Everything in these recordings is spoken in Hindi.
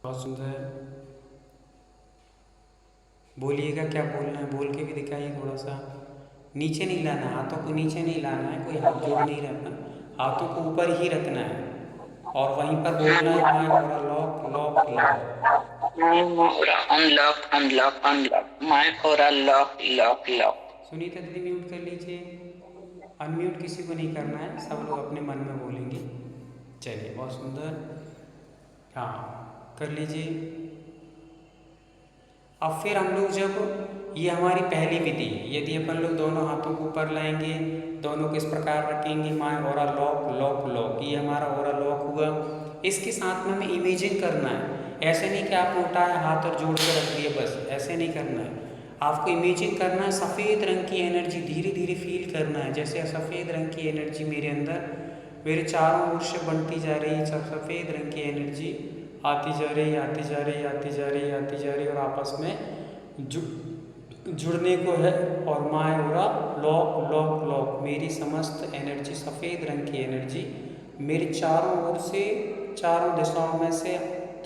बहुत सुंदर। बोलिएगा क्या बोलना है, बोल के भी दिखाइए थोड़ा सा। नीचे नहीं लाना है, हाथों को नीचे नहीं लाना है, कोई हाथ जोड़ नहीं रखना, हाथों को ऊपर ही रखना है और वहीं पर बोलना है माय और lock lock lock. Unlock unlock unlock my और लॉक लॉक लॉक। सुनीता दीदी म्यूट कर लीजिए। अनम्यूट किसी को नहीं करना है, सब लोग अपने मन में बोलेंगे। चलिए बहुत सुंदर। हाँ कर लीजिए। अब फिर हम लोग जब ये हमारी पहली विधि है, यदि अपन लोग दोनों हाथों को ऊपर लाएंगे, दोनों को इस प्रकार रखेंगे माय और लॉक लॉक लॉक, ये हमारा और लॉक हुआ। इसके साथ में हमें इमेजिन करना है। ऐसे नहीं कि आपने उठाया हाथ और जोड़ के रख दिया, बस ऐसे नहीं करना है। आपको इमेजिन करना है, सफ़ेद रंग की एनर्जी धीरे धीरे फील करना है, जैसे सफ़ेद रंग की एनर्जी मेरे अंदर मेरे चारों ओर से बढ़ती जा रही है। सफ़ेद रंग की एनर्जी आती जा रही, आती जा रही, आती जा रही, आती जा रही और आपस में जुड़ने को है। और my aura lock lock lock, मेरी समस्त एनर्जी सफ़ेद रंग की एनर्जी मेरे चारों ओर से, चारों दिशाओं में से,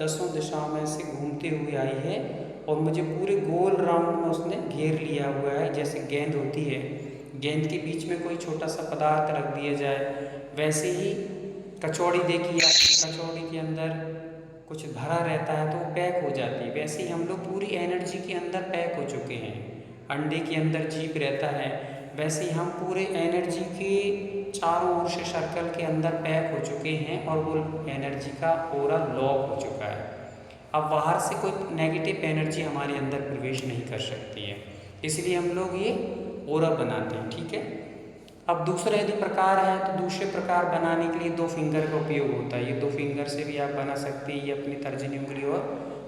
दसों दिशाओं में से घूमते हुए आई है और मुझे पूरे गोल राउंड में उसने घेर लिया हुआ है। जैसे गेंद होती है, गेंद के बीच में कोई छोटा सा पदार्थ रख दिया जाए, वैसे ही कचौड़ी देखिए, कचौड़ी के अंदर कुछ भरा रहता है तो वो पैक हो जाती है, वैसे ही हम लोग पूरी एनर्जी के अंदर पैक हो चुके हैं। अंडे के अंदर जीप रहता है, वैसे ही हम पूरे एनर्जी के चारों ओर से सर्कल के अंदर पैक हो चुके हैं और वो एनर्जी का पूरा लॉक हो चुका है। अब बाहर से कोई नेगेटिव एनर्जी हमारे अंदर प्रवेश नहीं कर सकती है, इसलिए हम लोग ये ओरा बनाते हैं। ठीक है। अब दूसरा यदि प्रकार है तो दूसरे प्रकार बनाने के लिए दो फिंगर का उपयोग होता है। ये दो फिंगर से भी आप बना सकते हैं, ये अपनी तर्जनी उंगली और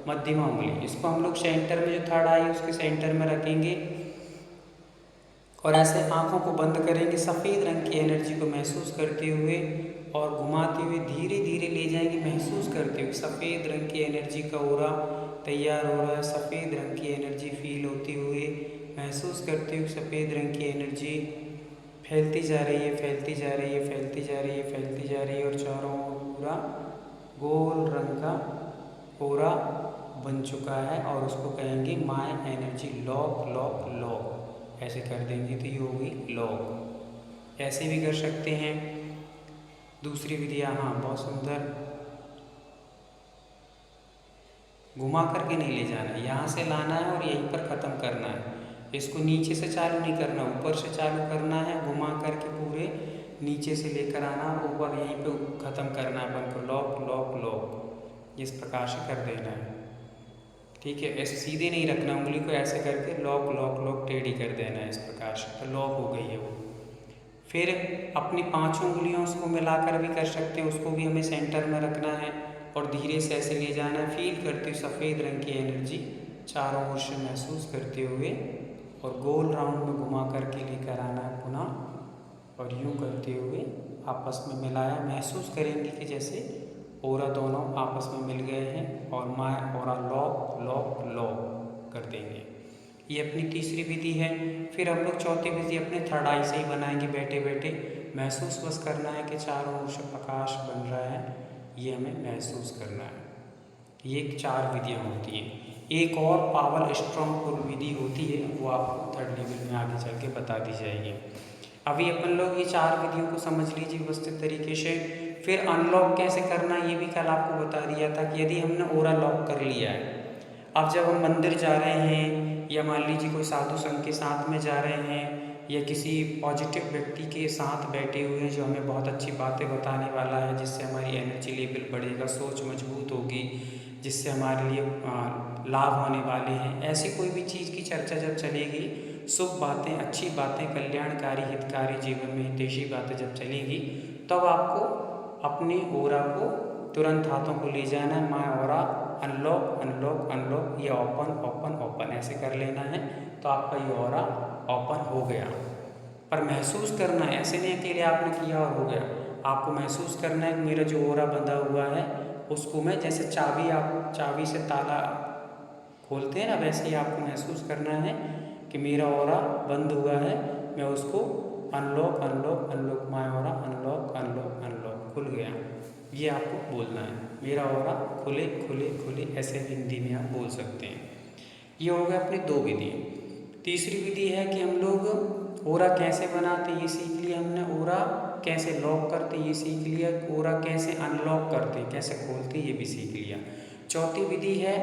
मध्यमा उंगली, इसको हम लोग सेंटर में जो थर्ड आई उसके सेंटर में रखेंगे और ऐसे आंखों को बंद करेंगे, सफ़ेद रंग की एनर्जी को महसूस करते हुए और घुमाते हुए धीरे धीरे ले जाएंगे, महसूस करते हुए सफ़ेद रंग की एनर्जी का ओरा तैयार हो रहा है। सफ़ेद रंग की एनर्जी फील होती हुई, महसूस करते हुए सफ़ेद रंग की एनर्जी फैलती जा रही है, फैलती जा रही है, फैलती जा रही है, फैलती जा रही है और चारों ओर पूरा गोल रंग का पूरा बन चुका है और उसको कहेंगे my energy lock lock lock. ऐसे कर देंगे तो ये होगी लॉक। ऐसे भी कर सकते हैं दूसरी विधियाँ। हाँ बहुत सुंदर। घुमा करके नहीं ले जाना है, यहाँ से लाना है और यहीं पर ख़त्म करना है। इसको नीचे से चालू नहीं करना, ऊपर से चालू करना है, घुमा करके पूरे नीचे से लेकर आना और ऊपर यहीं पे ख़त्म करना है अपन को, लॉक लॉक लॉक इस प्रकार से कर देना है। ठीक है। ऐसे सीधे नहीं रखना, उंगली को ऐसे करके लॉक लॉक लॉक टेढ़ी कर देना है इस प्रकार से, तो लॉक हो गई है वो। फिर अपनी पांचों उंगलियों को मिलाकर भी कर सकते हैं, उसको भी हमें सेंटर में रखना है और धीरे से ऐसे ले जाना है, फील करते हुए सफ़ेद रंग की एनर्जी चारों ओर से महसूस करते हुए और गोल राउंड में घुमा करके लेकर आना है पुनः और यूँ करते हुए आपस में मिलाया, महसूस करेंगे कि जैसे ओरा दोनों आपस में मिल गए हैं और my aura lock lock lock कर देंगे। ये अपनी तीसरी विधि है। फिर हम लोग चौथी विधि अपने थर्ड आई से ही बनाएंगे, बैठे बैठे महसूस बस करना है कि चारों ओर से प्रकाश बन रहा है, ये हमें महसूस करना है। ये 4 विधियाँ होती हैं। एक और पावर स्ट्रॉन्ग विधि होती है, वो आपको थर्ड लेवल में आगे चल के बता दी जाएगी। अभी अपन लोग ये 4 विधियों को समझ लीजिए व्यवस्थित तरीके से। फिर अनलॉक कैसे करना है ये भी कल आपको बता दिया था कि यदि हमने ओरा लॉक कर लिया है, अब जब हम मंदिर जा रहे हैं या मान लीजिए कोई साधु संघ के साथ में जा रहे हैं या किसी पॉजिटिव व्यक्ति के साथ बैठे हुए हैं जो हमें बहुत अच्छी बातें बताने वाला है, जिससे हमारी एनर्जी लेवल बढ़ेगा, सोच मजबूत होगी, जिससे हमारे लिए लाभ होने वाले हैं, ऐसी कोई भी चीज़ की चर्चा जब चलेगी, शुभ बातें, अच्छी बातें, कल्याणकारी हितकारी जीवन में हितैषी बातें जब चलेगी, तब आपको अपने ओरा को तुरंत हाथों को ले जाना है, my aura unlock unlock unlock, ये ओपन ओपन ओपन ऐसे कर लेना है, तो आपका ये ओरा ओपन हो गया। पर महसूस करना है, ऐसे नहीं अकेले आपने किया और हो गया, आपको महसूस करना है कि मेरा जो ओरा बंधा हुआ है उसको मैं, जैसे चाबी, आप चाबी से ताला खोलते हैं ना, वैसे ही आपको महसूस करना है कि मेरा ओरा बंद हुआ है, मैं उसको unlock unlock unlock, my aura unlock unlock unlock खुल गया। ये आपको बोलना है, मेरा ऑरा खुले खुले खुले, ऐसे हिंदी में आप बोल सकते हैं। ये हो गया अपनी दो विधि। तीसरी विधि है कि हम लोग ओरा कैसे बनाते ये सीख लिया हमने, ओरा कैसे लॉक करते ये सीख लिया, ओरा कैसे अनलॉक करते कैसे खोलते ये भी सीख लिया। चौथी विधि है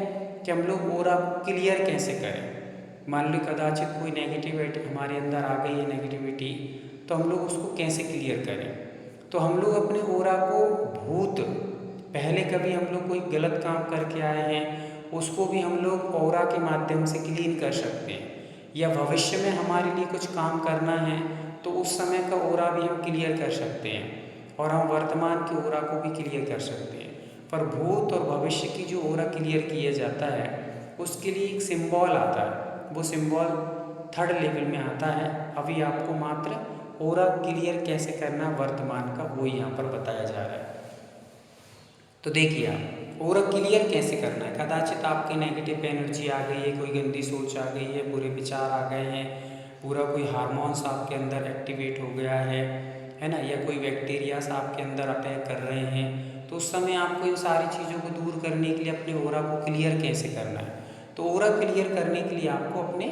कि हम लोग ओरा क्लियर कैसे करें। मान लो कदाचित कोई नेगेटिविटी हमारे अंदर आ गई है, नेगेटिविटी, तो हम लोग उसको कैसे क्लियर करें। तो हम लोग अपने ओरा को भूत, पहले कभी हम लोग कोई गलत काम करके आए हैं उसको भी हम लोग ओरा के माध्यम से क्लीन कर सकते हैं, या भविष्य में हमारे लिए कुछ काम करना है तो उस समय का ओरा भी हम क्लियर कर सकते हैं, और हम वर्तमान के ओरा को भी क्लियर कर सकते हैं। पर भूत और भविष्य की जो ओरा क्लियर किया जाता है उसके लिए एक सिंबल आता है, वो सिंबल थर्ड लेवल में आता है। अभी आपको मात्र ओरा क्लियर कैसे करना वर्तमान का वो यहाँ पर बताया जा रहा है। तो देखिए आप ओरा क्लियर कैसे करना है। कदाचित आपकी नेगेटिव एनर्जी आ गई है, कोई गंदी सोच आ गई है, बुरे विचार आ गए हैं, पूरा कोई हार्मोन्स आपके अंदर एक्टिवेट हो गया है ना, या कोई बैक्टीरियास आपके अंदर अटैक कर रहे हैं, तो उस समय आपको इन सारी चीज़ों को दूर करने के लिए अपने ओरा को क्लियर कैसे करना है। तो ओरा क्लियर करने के लिए आपको अपने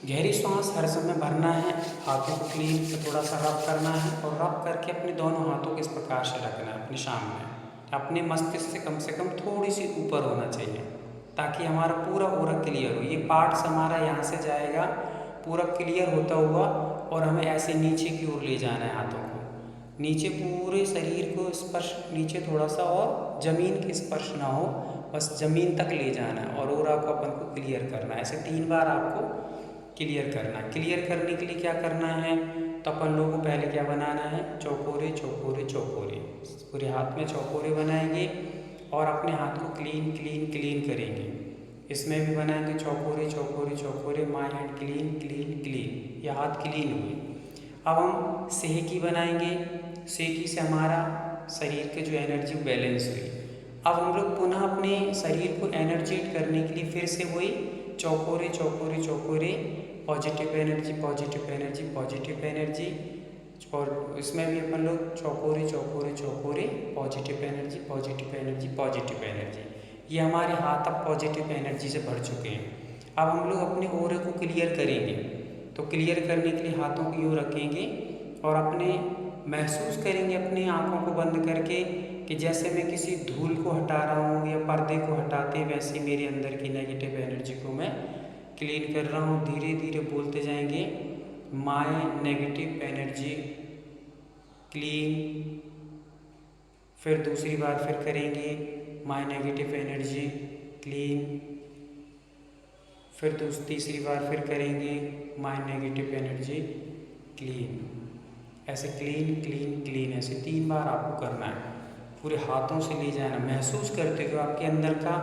गहरी सांस हर समय भरना है, हाथों को क्लीन थोड़ा सा रब करना है, और रब करके अपने दोनों हाथों को इस प्रकार से रखना है अपने सामने, अपने मस्तिष्क से कम थोड़ी सी ऊपर होना चाहिए, ताकि हमारा पूरा ओरा क्लियर हो। ये पार्ट्स हमारा यहाँ से जाएगा पूरा क्लियर होता हुआ, और हमें ऐसे नीचे की ओर ले जाना है, हाथों को नीचे, पूरे शरीर को स्पर्श, नीचे थोड़ा सा और ज़मीन की स्पर्श ना हो, बस ज़मीन तक ले जाना है, और ओरा को अपन को क्लियर करना है। ऐसे 3 बार आपको क्लियर करना है। क्लियर करने के लिए क्या करना है, तो अपन लोगों को पहले क्या बनाना है, चौकोरे चौकोरे चौकोरे, पूरे हाथ में चौकोरे बनाएंगे और अपने हाथ को क्लीन क्लीन क्लीन करेंगे। इसमें भी बनाएंगे चौकोरे चौकोरे चौकोरे, my hand clean clean clean, ये हाथ क्लीन हुए। अब हम सेहकी बनाएंगे, सेहकी से हमारा शरीर के जो एनर्जी बैलेंस हुई। अब हम लोग पुनः अपने शरीर को एनर्जेट करने के लिए फिर से वही चौकोरे चौकोरे चौकोरे, positive energy positive energy positive energy, और इसमें भी अपन लोग चौकोरे चौकोरे चौकोरे, positive energy positive energy positive energy. ये हमारे हाथ अब पॉजिटिव एनर्जी से भर चुके हैं। अब हम लोग अपने ओरे को क्लियर करेंगे, तो क्लियर करने के लिए हाथों की ओर रखेंगे और अपने महसूस करेंगे अपने आँखों को बंद करके कि जैसे मैं किसी धूल को हटा रहा हूँ या पर्दे को हटाते, वैसे मेरे अंदर की नेगेटिव एनर्जी को मैं क्लीन कर रहा हूँ। धीरे धीरे बोलते जाएंगे, माय नेगेटिव एनर्जी क्लीन। फिर दूसरी बार फिर करेंगे, माय नेगेटिव एनर्जी क्लीन। फिर तीसरी बार फिर करेंगे, माय नेगेटिव एनर्जी क्लीन। ऐसे क्लीन क्लीन क्लीन, ऐसे 3 बार आपको करना है। पूरे हाथों से ले जाना, महसूस करते हुए आपके अंदर का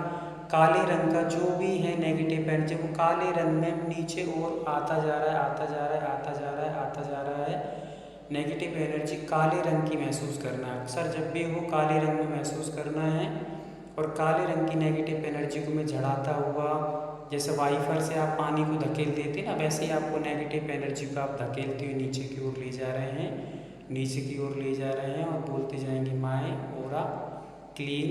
काले रंग का जो भी है नेगेटिव एनर्जी, वो काले रंग में नीचे और आता जा रहा है, आता जा रहा है, आता जा रहा है, आता जा रहा है। नेगेटिव एनर्जी काले रंग की महसूस करना है। अक्सर जब भी हो काले रंग में महसूस करना है, और काले रंग की नेगेटिव एनर्जी को मैं झड़ाता हुआ, जैसे वाइपर से आप पानी को धकेल देते ना, वैसे ही आपको नेगेटिव एनर्जी को आप धकेलते हुए नीचे की ओर ले जा रहे हैं, नीचे की ओर ले जा रहे हैं, और बोलते जाएंगे माय ओरा क्लीन।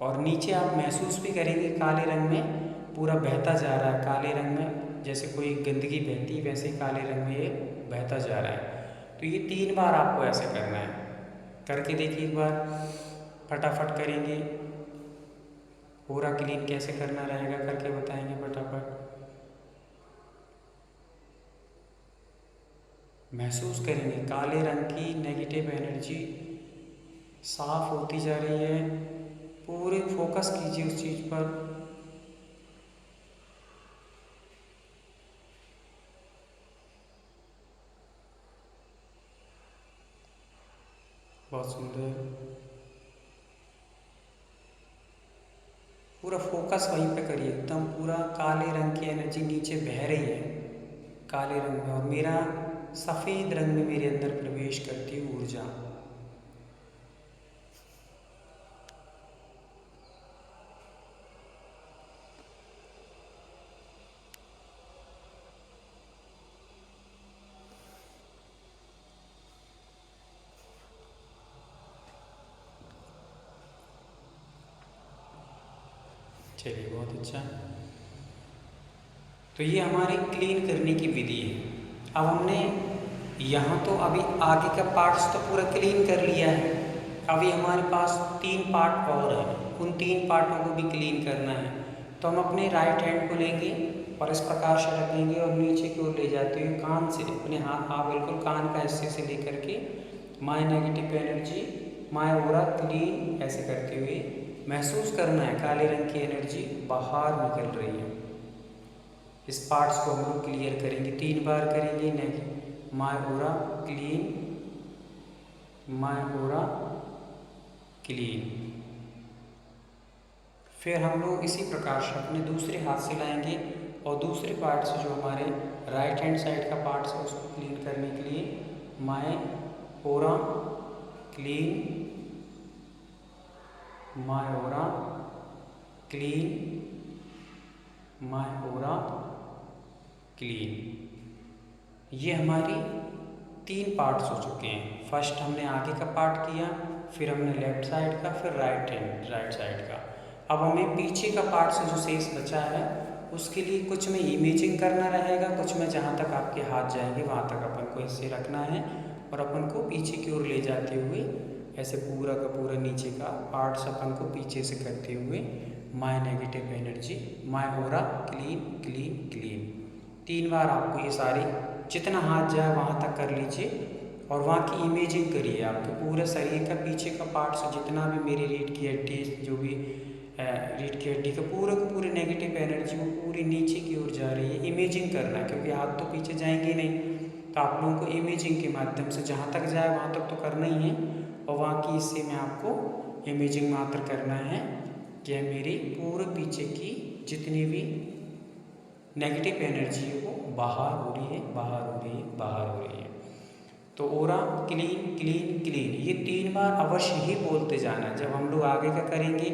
और नीचे आप महसूस भी करेंगे काले रंग में पूरा बहता जा रहा है, काले रंग में जैसे कोई गंदगी बहती वैसे ही काले रंग में ये बहता जा रहा है। तो ये 3 बार आपको ऐसे करना है। करके देखिए एक बार, फटाफट करेंगे। ओरा क्लीन कैसे करना रहेगा करके बताएंगे फटाफट। महसूस करेंगे काले रंग की नेगेटिव एनर्जी साफ होती जा रही है। पूरे फोकस कीजिए उस चीज़ पर। बहुत सुंदर, पूरा फोकस वहीं पे करिए, एकदम पूरा काले रंग की एनर्जी नीचे बह रही है काले रंग में, और मेरा सफ़ेद रंग में मेरे अंदर प्रवेश करती हुई ऊर्जा। चलिए, बहुत अच्छा। तो ये हमारी क्लीन करने की विधि है। अब हमने यहाँ तो अभी आगे का पार्ट्स तो पूरा क्लीन कर लिया है। अभी हमारे पास 3 पार्ट और हैं, उन 3 पार्टों को भी क्लीन करना है। तो हम अपने राइट हैंड को लेंगे और इस प्रकार से रखेंगे और नीचे की ओर ले जाते हुए कान से अपने हाथ, आप बिल्कुल कान का हिस्से से लेकर के my negative energy, my aura clean ऐसे करते हुए महसूस करना है काले रंग की एनर्जी बाहर निकल रही है। इस पार्ट्स को हम लोग क्लियर करेंगे, 3 बार करेंगे। Negative my aura clean, my aura clean. फिर हम लोग इसी प्रकार से अपने दूसरे हाथ से लाएंगे और दूसरे पार्ट से जो हमारे राइट हैंड साइड का पार्ट है उसको क्लीन करने के लिए my aura clean, my aura clean, my aura clean. ये हमारी 3 पार्ट्स हो चुके हैं। फर्स्ट हमने आगे का पार्ट किया, फिर हमने लेफ्ट साइड का, फिर राइट साइड का। अब हमें पीछे का पार्ट से जो शेष बचा है उसके लिए कुछ में इमेजिंग करना रहेगा, कुछ में जहाँ तक आपके हाथ जाएंगे वहाँ तक अपन को इसे रखना है और अपन को पीछे की ओर ले जाते हुए ऐसे पूरा का पूरा नीचे का पार्ट्स अपन को पीछे से करते हुए my negative energy, my aura clean clean clean 3 बार आपको ये सारी जितना हाथ जाए वहाँ तक कर लीजिए और वहाँ की इमेजिंग करिए। आपके पूरे शरीर का पीछे का पार्ट से जितना भी मेरी रीढ़ की हड्डी, जो भी रीढ़ की हड्डी का पूरे नेगेटिव एनर्जी वो पूरी नीचे की ओर जा रही है। इमेजिंग करना है क्योंकि हाथ तो पीछे जाएंगे नहीं, तो आप लोगों को इमेजिंग के माध्यम से जहाँ तक जाए वहाँ तक तो करना ही है और वहाँ की हिस्से में आपको इमेजिंग मात्र करना है कि मेरी पूरे पीछे की जितनी भी नेगेटिव एनर्जी है वो बाहर हो रही है, बाहर हो रही है, बाहर हो रही है। तो ऑरा क्लीन क्लीन क्लीन ये 3 बार अवश्य ही बोलते जाना। जब हम लोग आगे का करेंगे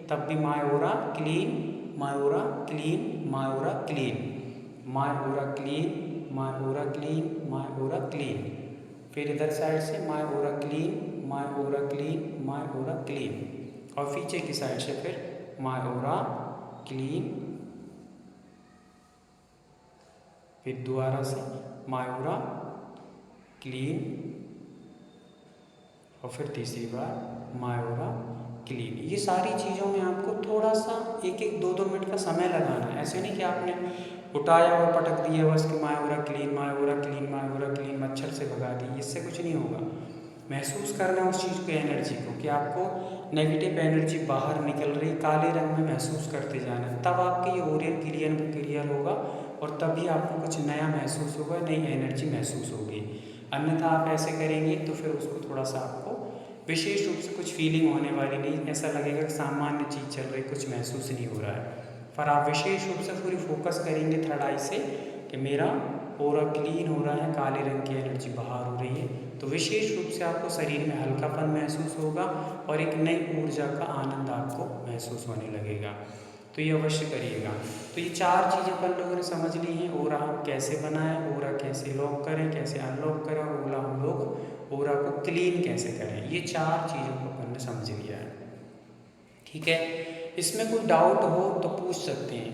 तब भी my aura clean, my aura clean, my aura clean, my aura clean, my aura clean, my aura clean. फिर इधर साइड से my aura clean, my aura clean, my aura clean और पीछे की साइड से फिर माय ऑरा क्लीन, फिर दोबारा से माय ऑरा क्लीन और फिर तीसरी बार माय ऑरा क्लीन। ये सारी चीज़ों में आपको थोड़ा सा 1-1, 2-2 मिनट का समय लगाना है। ऐसे नहीं कि आपने उठाया और पटक दिया बस कि my aura clean, my aura clean, my aura clean, मच्छर से भगा दी, इससे कुछ नहीं होगा। महसूस करना उस चीज़ को, एनर्जी को, कि आपको नेगेटिव एनर्जी बाहर निकल रही, काले रंग में महसूस करते जाना है। तब आपकी ये ओरियन क्लियर होगा और तभी आपको कुछ नया महसूस होगा, नई एनर्जी महसूस होगी। अन्यथा आप ऐसे करेंगे तो फिर उसको थोड़ा सा आपको विशेष रूप से कुछ फीलिंग होने वाली नहीं, ऐसा लगेगा कि सामान्य चीज़ चल रही, कुछ महसूस नहीं हो रहा है। पर आप विशेष रूप से पूरी फोकस करेंगे थर्ड आई से कि मेरा ऑरा क्लीन हो रहा है, काले रंग की एनर्जी बाहर हो रही है, तो विशेष रूप से आपको शरीर में हल्कापन महसूस होगा और एक नई ऊर्जा का आनंद आपको महसूस होने लगेगा। तो ये अवश्य करिएगा। तो ये 4 चीज़ें अपन लोगों ने समझ ली हैं। ऑरा हम कैसे बनाएं, ऑरा कैसे लॉक करें, कैसे अनलॉक करें और ओला हम लोग ऑरा को क्लीन कैसे करें, ये 4 चीज़ों को अपन ने समझ लिया है। ठीक है, इसमें कोई डाउट हो तो पूछ सकते हैं,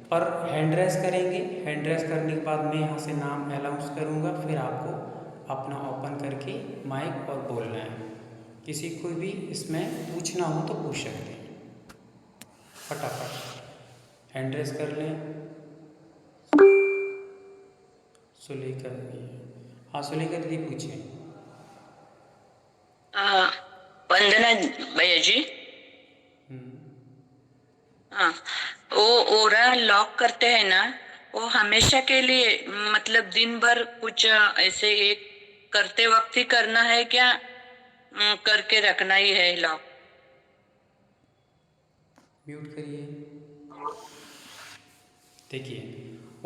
पर हैंड रेस करेंगे। हैंड रेस करने के बाद मैं यहाँ से नाम अनाउंस करूँगा, फिर आपको अपना ओपन करके माइक और बोलना है। किसी को भी इसमें पूछना हो तो पूछ सकते हैं। फटाफट हैंड रेस कर लें। सुलेखा, हाँ सुलेखा दीदी पूछें। वंदना भैया जी, हाँ, वो ओरा लॉक करते हैं ना, वो हमेशा के लिए मतलब दिन भर कुछ ऐसे एक करते वक्त ही करना है क्या, करके रखना ही है लॉक? म्यूट करिए। देखिए,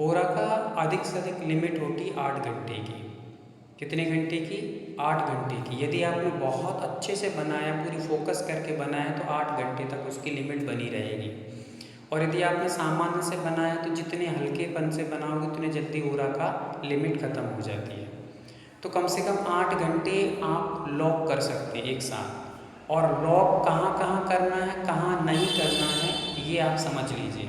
ओरा का अधिक से अधिक लिमिट होती 8 घंटे की। कितने घंटे की? 8 घंटे की। यदि आपने बहुत अच्छे से बनाया, पूरी फोकस करके बनाया तो 8 घंटे तक उसकी लिमिट बनी रहेगी। और यदि आपने सामान्य से बनाया तो जितने हल्केपन से बनाओगे उतने जल्दी ओरा का लिमिट ख़त्म हो जाती है। तो कम से कम 8 घंटे आप लॉक कर सकते हैं एक साथ। और लॉक कहाँ कहाँ करना है, कहाँ नहीं करना है, ये आप समझ लीजिए।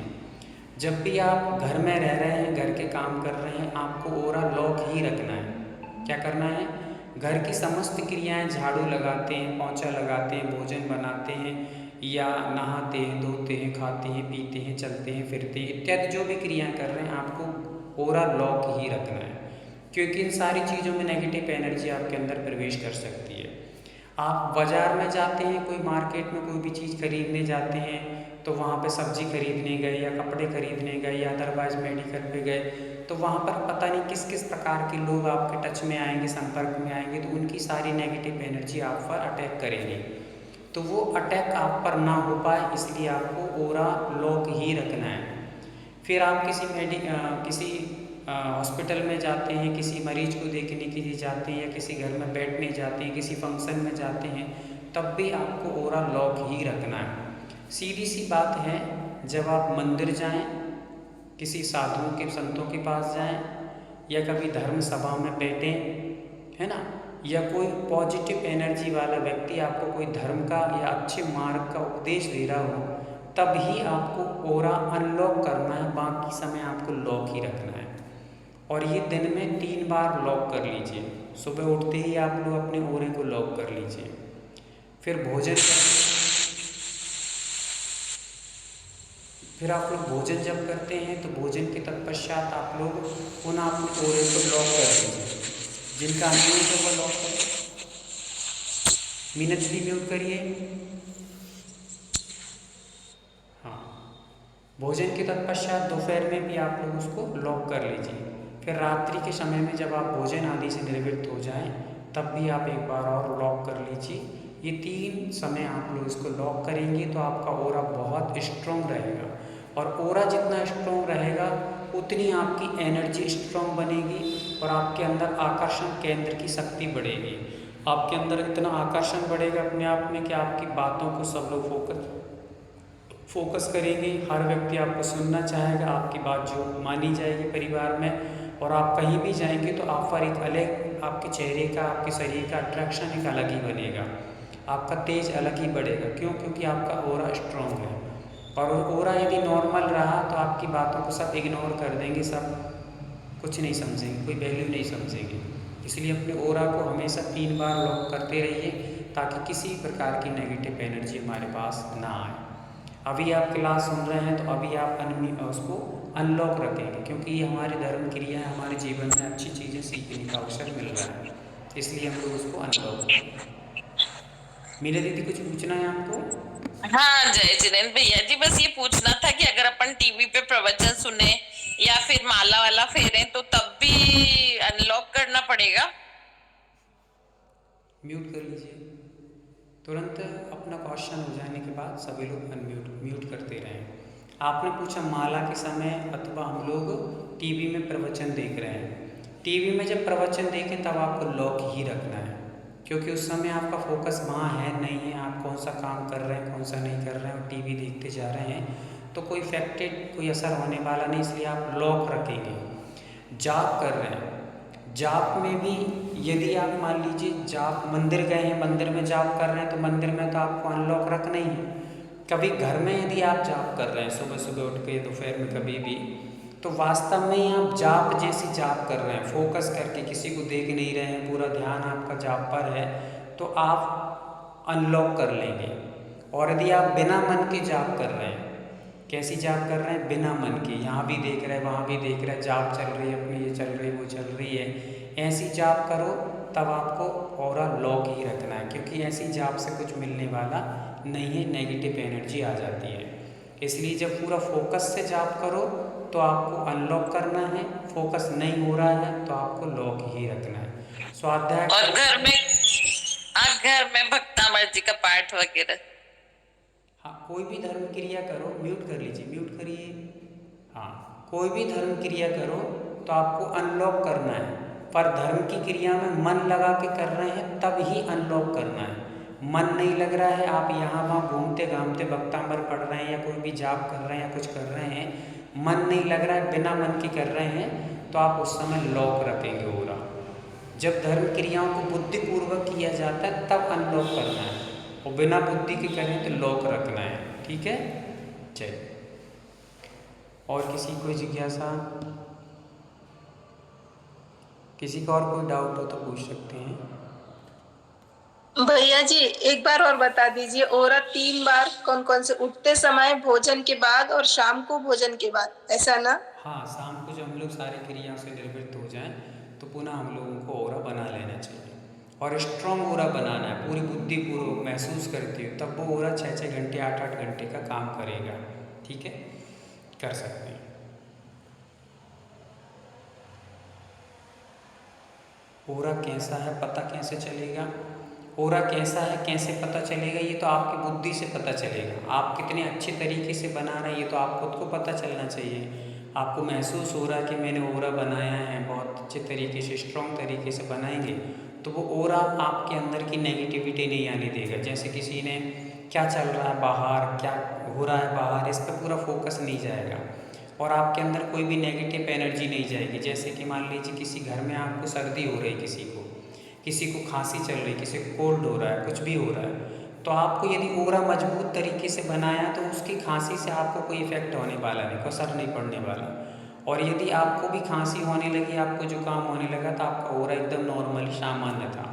जब भी आप घर में रह रहे हैं, घर के काम कर रहे हैं, आपको ओरा लॉक ही रखना है। क्या करना है? घर की समस्त क्रियाएं, झाड़ू लगाते हैं, पोंछा लगाते हैं, भोजन बनाते हैं, या नहाते हैं, धोते हैं, खाते हैं, पीते हैं, चलते हैं, फिरते हैं, इत्यादि जो भी क्रियाएं कर रहे हैं, आपको ओरा लॉक ही रखना है, क्योंकि इन सारी चीज़ों में नेगेटिव एनर्जी आपके अंदर प्रवेश कर सकती है। आप बाज़ार में जाते हैं, कोई मार्केट में कोई भी चीज़ खरीदने जाते हैं, तो वहाँ पे सब्ज़ी खरीदने गए या कपड़े खरीदने गए या अदरवाइज़ मेडिकल पे गए, तो वहाँ पर पता नहीं किस किस प्रकार के लोग आपके टच में आएंगे, संपर्क में आएंगे, तो उनकी सारी नेगेटिव एनर्जी आप पर अटैक करेगी। तो वो अटैक आप पर ना हो पाए, इसलिए आपको ओरा लॉक ही रखना है। फिर आप किसी हॉस्पिटल में जाते हैं, किसी मरीज को देखने के लिए जाते हैं, या किसी घर में बैठने जाते हैं, किसी फंक्शन में जाते हैं, तब भी आपको ओरा लॉक ही रखना है। सीधी सी बात है, जब आप मंदिर जाएं, किसी साधुओं के संतों के पास जाएं, या कभी धर्म सभा में बैठें, है ना, या कोई पॉजिटिव एनर्जी वाला व्यक्ति आपको कोई धर्म का या अच्छे मार्ग का उपदेश दे रहा हो, तब ही आपको ओरा अनलॉक करना है, बाकी समय आपको लॉक ही रखना है। और ये दिन में 3 बार लॉक कर लीजिए। सुबह उठते ही आप लोग अपने ओरे को लॉक कर लीजिए। फिर आप लोग भोजन जब करते हैं, तो भोजन के तत्पश्चात आप लोग पुनः अपने ओरे को लॉक कर दीजिए। जिनका अनम्यूट है वो लॉक करें। मिनट भी म्यूट करिए। हाँ, भोजन के तत्पश्चात दोपहर में भी आप लोग उसको लॉक कर लीजिए। फिर रात्रि के समय में जब आप भोजन आदि से निवृत्त हो जाएं, तब भी आप एक बार और लॉक कर लीजिए। ये 3 समय आप लोग इसको लॉक करेंगे तो आपका ओरा बहुत स्ट्रॉन्ग रहेगा, और ओरा जितना स्ट्रॉन्ग रहेगा उतनी आपकी एनर्जी स्ट्रॉन्ग बनेगी, और आपके अंदर आकर्षण केंद्र की शक्ति बढ़ेगी। आपके अंदर इतना आकर्षण बढ़ेगा अपने आप में कि आपकी बातों को सब लोग फोकस करेंगे। हर व्यक्ति आपको सुनना चाहेगा, आपकी बात जो मानी जाएगी परिवार में, और आप कहीं भी जाएंगे तो आप पर एक अलग, आपके चेहरे का, आपके शरीर का अट्रैक्शन एक अलग ही बनेगा, आपका तेज अलग ही बढ़ेगा। क्यों? क्योंकि आपका ओरा स्ट्रॉन्ग है। और ओरा यदि नॉर्मल रहा तो आपकी बातों को सब इग्नोर कर देंगे, सब कुछ नहीं समझेंगे, कोई वैल्यू नहीं समझेंगे। इसलिए अपने ओरा को हमेशा 3 बार लॉक करते रहिए, ताकि किसी प्रकार की नेगेटिव एनर्जी हमारे पास ना आए। अभी आप क्लास सुन रहे हैं, तो अभी आप उसको अनलॉक रखेंगे, क्योंकि ये हमारे धर्म क्रिया है, हमारे जीवन में अच्छी चीज़ें सीखने का अवसर मिल रहा है, इसलिए हम लोग उसको अनलॉक करेंगे। मीरा दीदी, कुछ पूछना है आपको? हाँ जय जिनेन्द्र भैया जी, बस ये पूछना था कि अगर अपन टीवी पे प्रवचन सुने या फिर माला वाला फेरे, तो तब भी अनलॉक करना पड़ेगा? म्यूट कर लीजिए। तुरंत अपना क्वेश्चन हो जाने के बाद सभी लोग म्यूट करते रहें। आपने पूछा माला के समय, अथवा हम लोग टीवी में प्रवचन देख रहे हैं। टीवी में जब प्रवचन देखें तब आपको लॉक ही रखना है, क्योंकि उस समय आपका फोकस वहाँ है नहीं है, आप कौन सा काम कर रहे हैं, कौन सा नहीं कर रहे हैं, और टीवी देखते जा रहे हैं, तो कोई कोई असर होने वाला नहीं, इसलिए आप लॉक रखेंगे। जाप कर रहे हैं, जाप में भी यदि आप मान लीजिए जाप, मंदिर गए हैं, मंदिर में जाप कर रहे हैं, तो मंदिर में तो आपको अनलॉक रखना ही है। कभी घर में यदि आप जाप कर रहे हैं, सुबह सुबह उठ के, दोपहर में, कभी भी, तो वास्तव में ही आप जाप जैसी जाप कर रहे हैं, फोकस करके, किसी को देख नहीं रहे हैं, पूरा ध्यान आपका जाप पर है, तो आप अनलॉक कर लेंगे। और यदि आप बिना मन के जाप कर रहे हैं, कैसी जाप कर रहे हैं? बिना मन के, यहाँ भी देख रहे हैं, वहाँ भी देख रहे हैं, जाप चल रही है अपनी, ये चल रही है, वो चल रही है, ऐसी जाप करो, तब आपको ओरा लॉक ही रखना है, क्योंकि ऐसी जाप से कुछ मिलने वाला नहीं है, नेगेटिव एनर्जी आ जाती है। इसलिए जब पूरा फोकस से जाप करो तो आपको अनलॉक करना है, फोकस नहीं हो रहा है तो आपको लॉक ही रखना है। स्वाध्याय और घर में भक्तामृत जी का पाठ वगैरह? हाँ, कोई भी धर्म क्रिया करो, म्यूट कर लीजिए, म्यूट करिए। हाँ, कोई भी धर्म क्रिया करो तो आपको अनलॉक करना है, पर धर्म की क्रिया में मन लगा के कर रहे हैं तब ही अनलॉक करना है। मन नहीं लग रहा है, आप यहाँ वहाँ घूमते घामते भक्तांबर पढ़ रहे हैं, या कोई भी जाप कर रहे हैं, या कुछ कर रहे हैं, मन नहीं लग रहा है, बिना मन के कर रहे हैं, तो आप उस समय लॉक रखेंगे ओरा। जब धर्म क्रियाओं को बुद्धिपूर्वक किया जाता है तब अनलॉक करना है, और बिना बुद्धि के करें तो लॉक रखना है। ठीक है? चलिए, और किसी कोई जिज्ञासा, किसी का और कोई डाउट हो तो पूछ सकते हैं। भैया जी एक बार और बता दीजिए, औरत 3 बार कौन कौन से, उठते समय, भोजन के बाद और शाम को भोजन के बाद, ऐसा ना? हाँ, शाम को जब हम लोग सारी क्रियाओं से निवृत्त हो जाएं तो पुनः हम लोगों को ओरा बना लेना चाहिए, और स्ट्रॉन्ग ओरा बनाना है, पूरी बुद्धिपूर्वक महसूस करते हुए, तब वो ओरा 6-6 घंटे 8-8 घंटे का काम करेगा। ठीक है, कर सकते हैं। ओरा कैसा है पता कैसे चलेगा? ओरा कैसा है कैसे पता चलेगा? ये तो आपकी बुद्धि से पता चलेगा। आप कितने अच्छे तरीके से बना रहे हैं ये तो आप खुद को पता चलना चाहिए। आपको महसूस हो रहा है कि मैंने ओरा बनाया है, बहुत अच्छे तरीके से, स्ट्रॉन्ग तरीके से बनाएंगे तो वो ओरा आपके अंदर की नेगेटिविटी नहीं आने देगा। जैसे किसी ने क्या चल रहा है बाहर, क्या हो रहा है बाहर, इस पर पूरा फोकस नहीं जाएगा और आपके अंदर कोई भी नेगेटिव एनर्जी नहीं जाएगी। जैसे कि मान लीजिए किसी घर में आपको सर्दी हो रही, किसी को खांसी चल रही, किसी को कोल्ड हो रहा है, कुछ भी हो रहा है, तो आपको यदि ओरा मजबूत तरीके से बनाया तो उसकी खांसी से आपको कोई इफेक्ट होने वाला नहीं, कोई असर नहीं पड़ने वाला। और यदि आपको भी खांसी होने लगी, आपको जुकाम होने लगा, तो आपका ओरा एकदम नॉर्मली सामान्य था।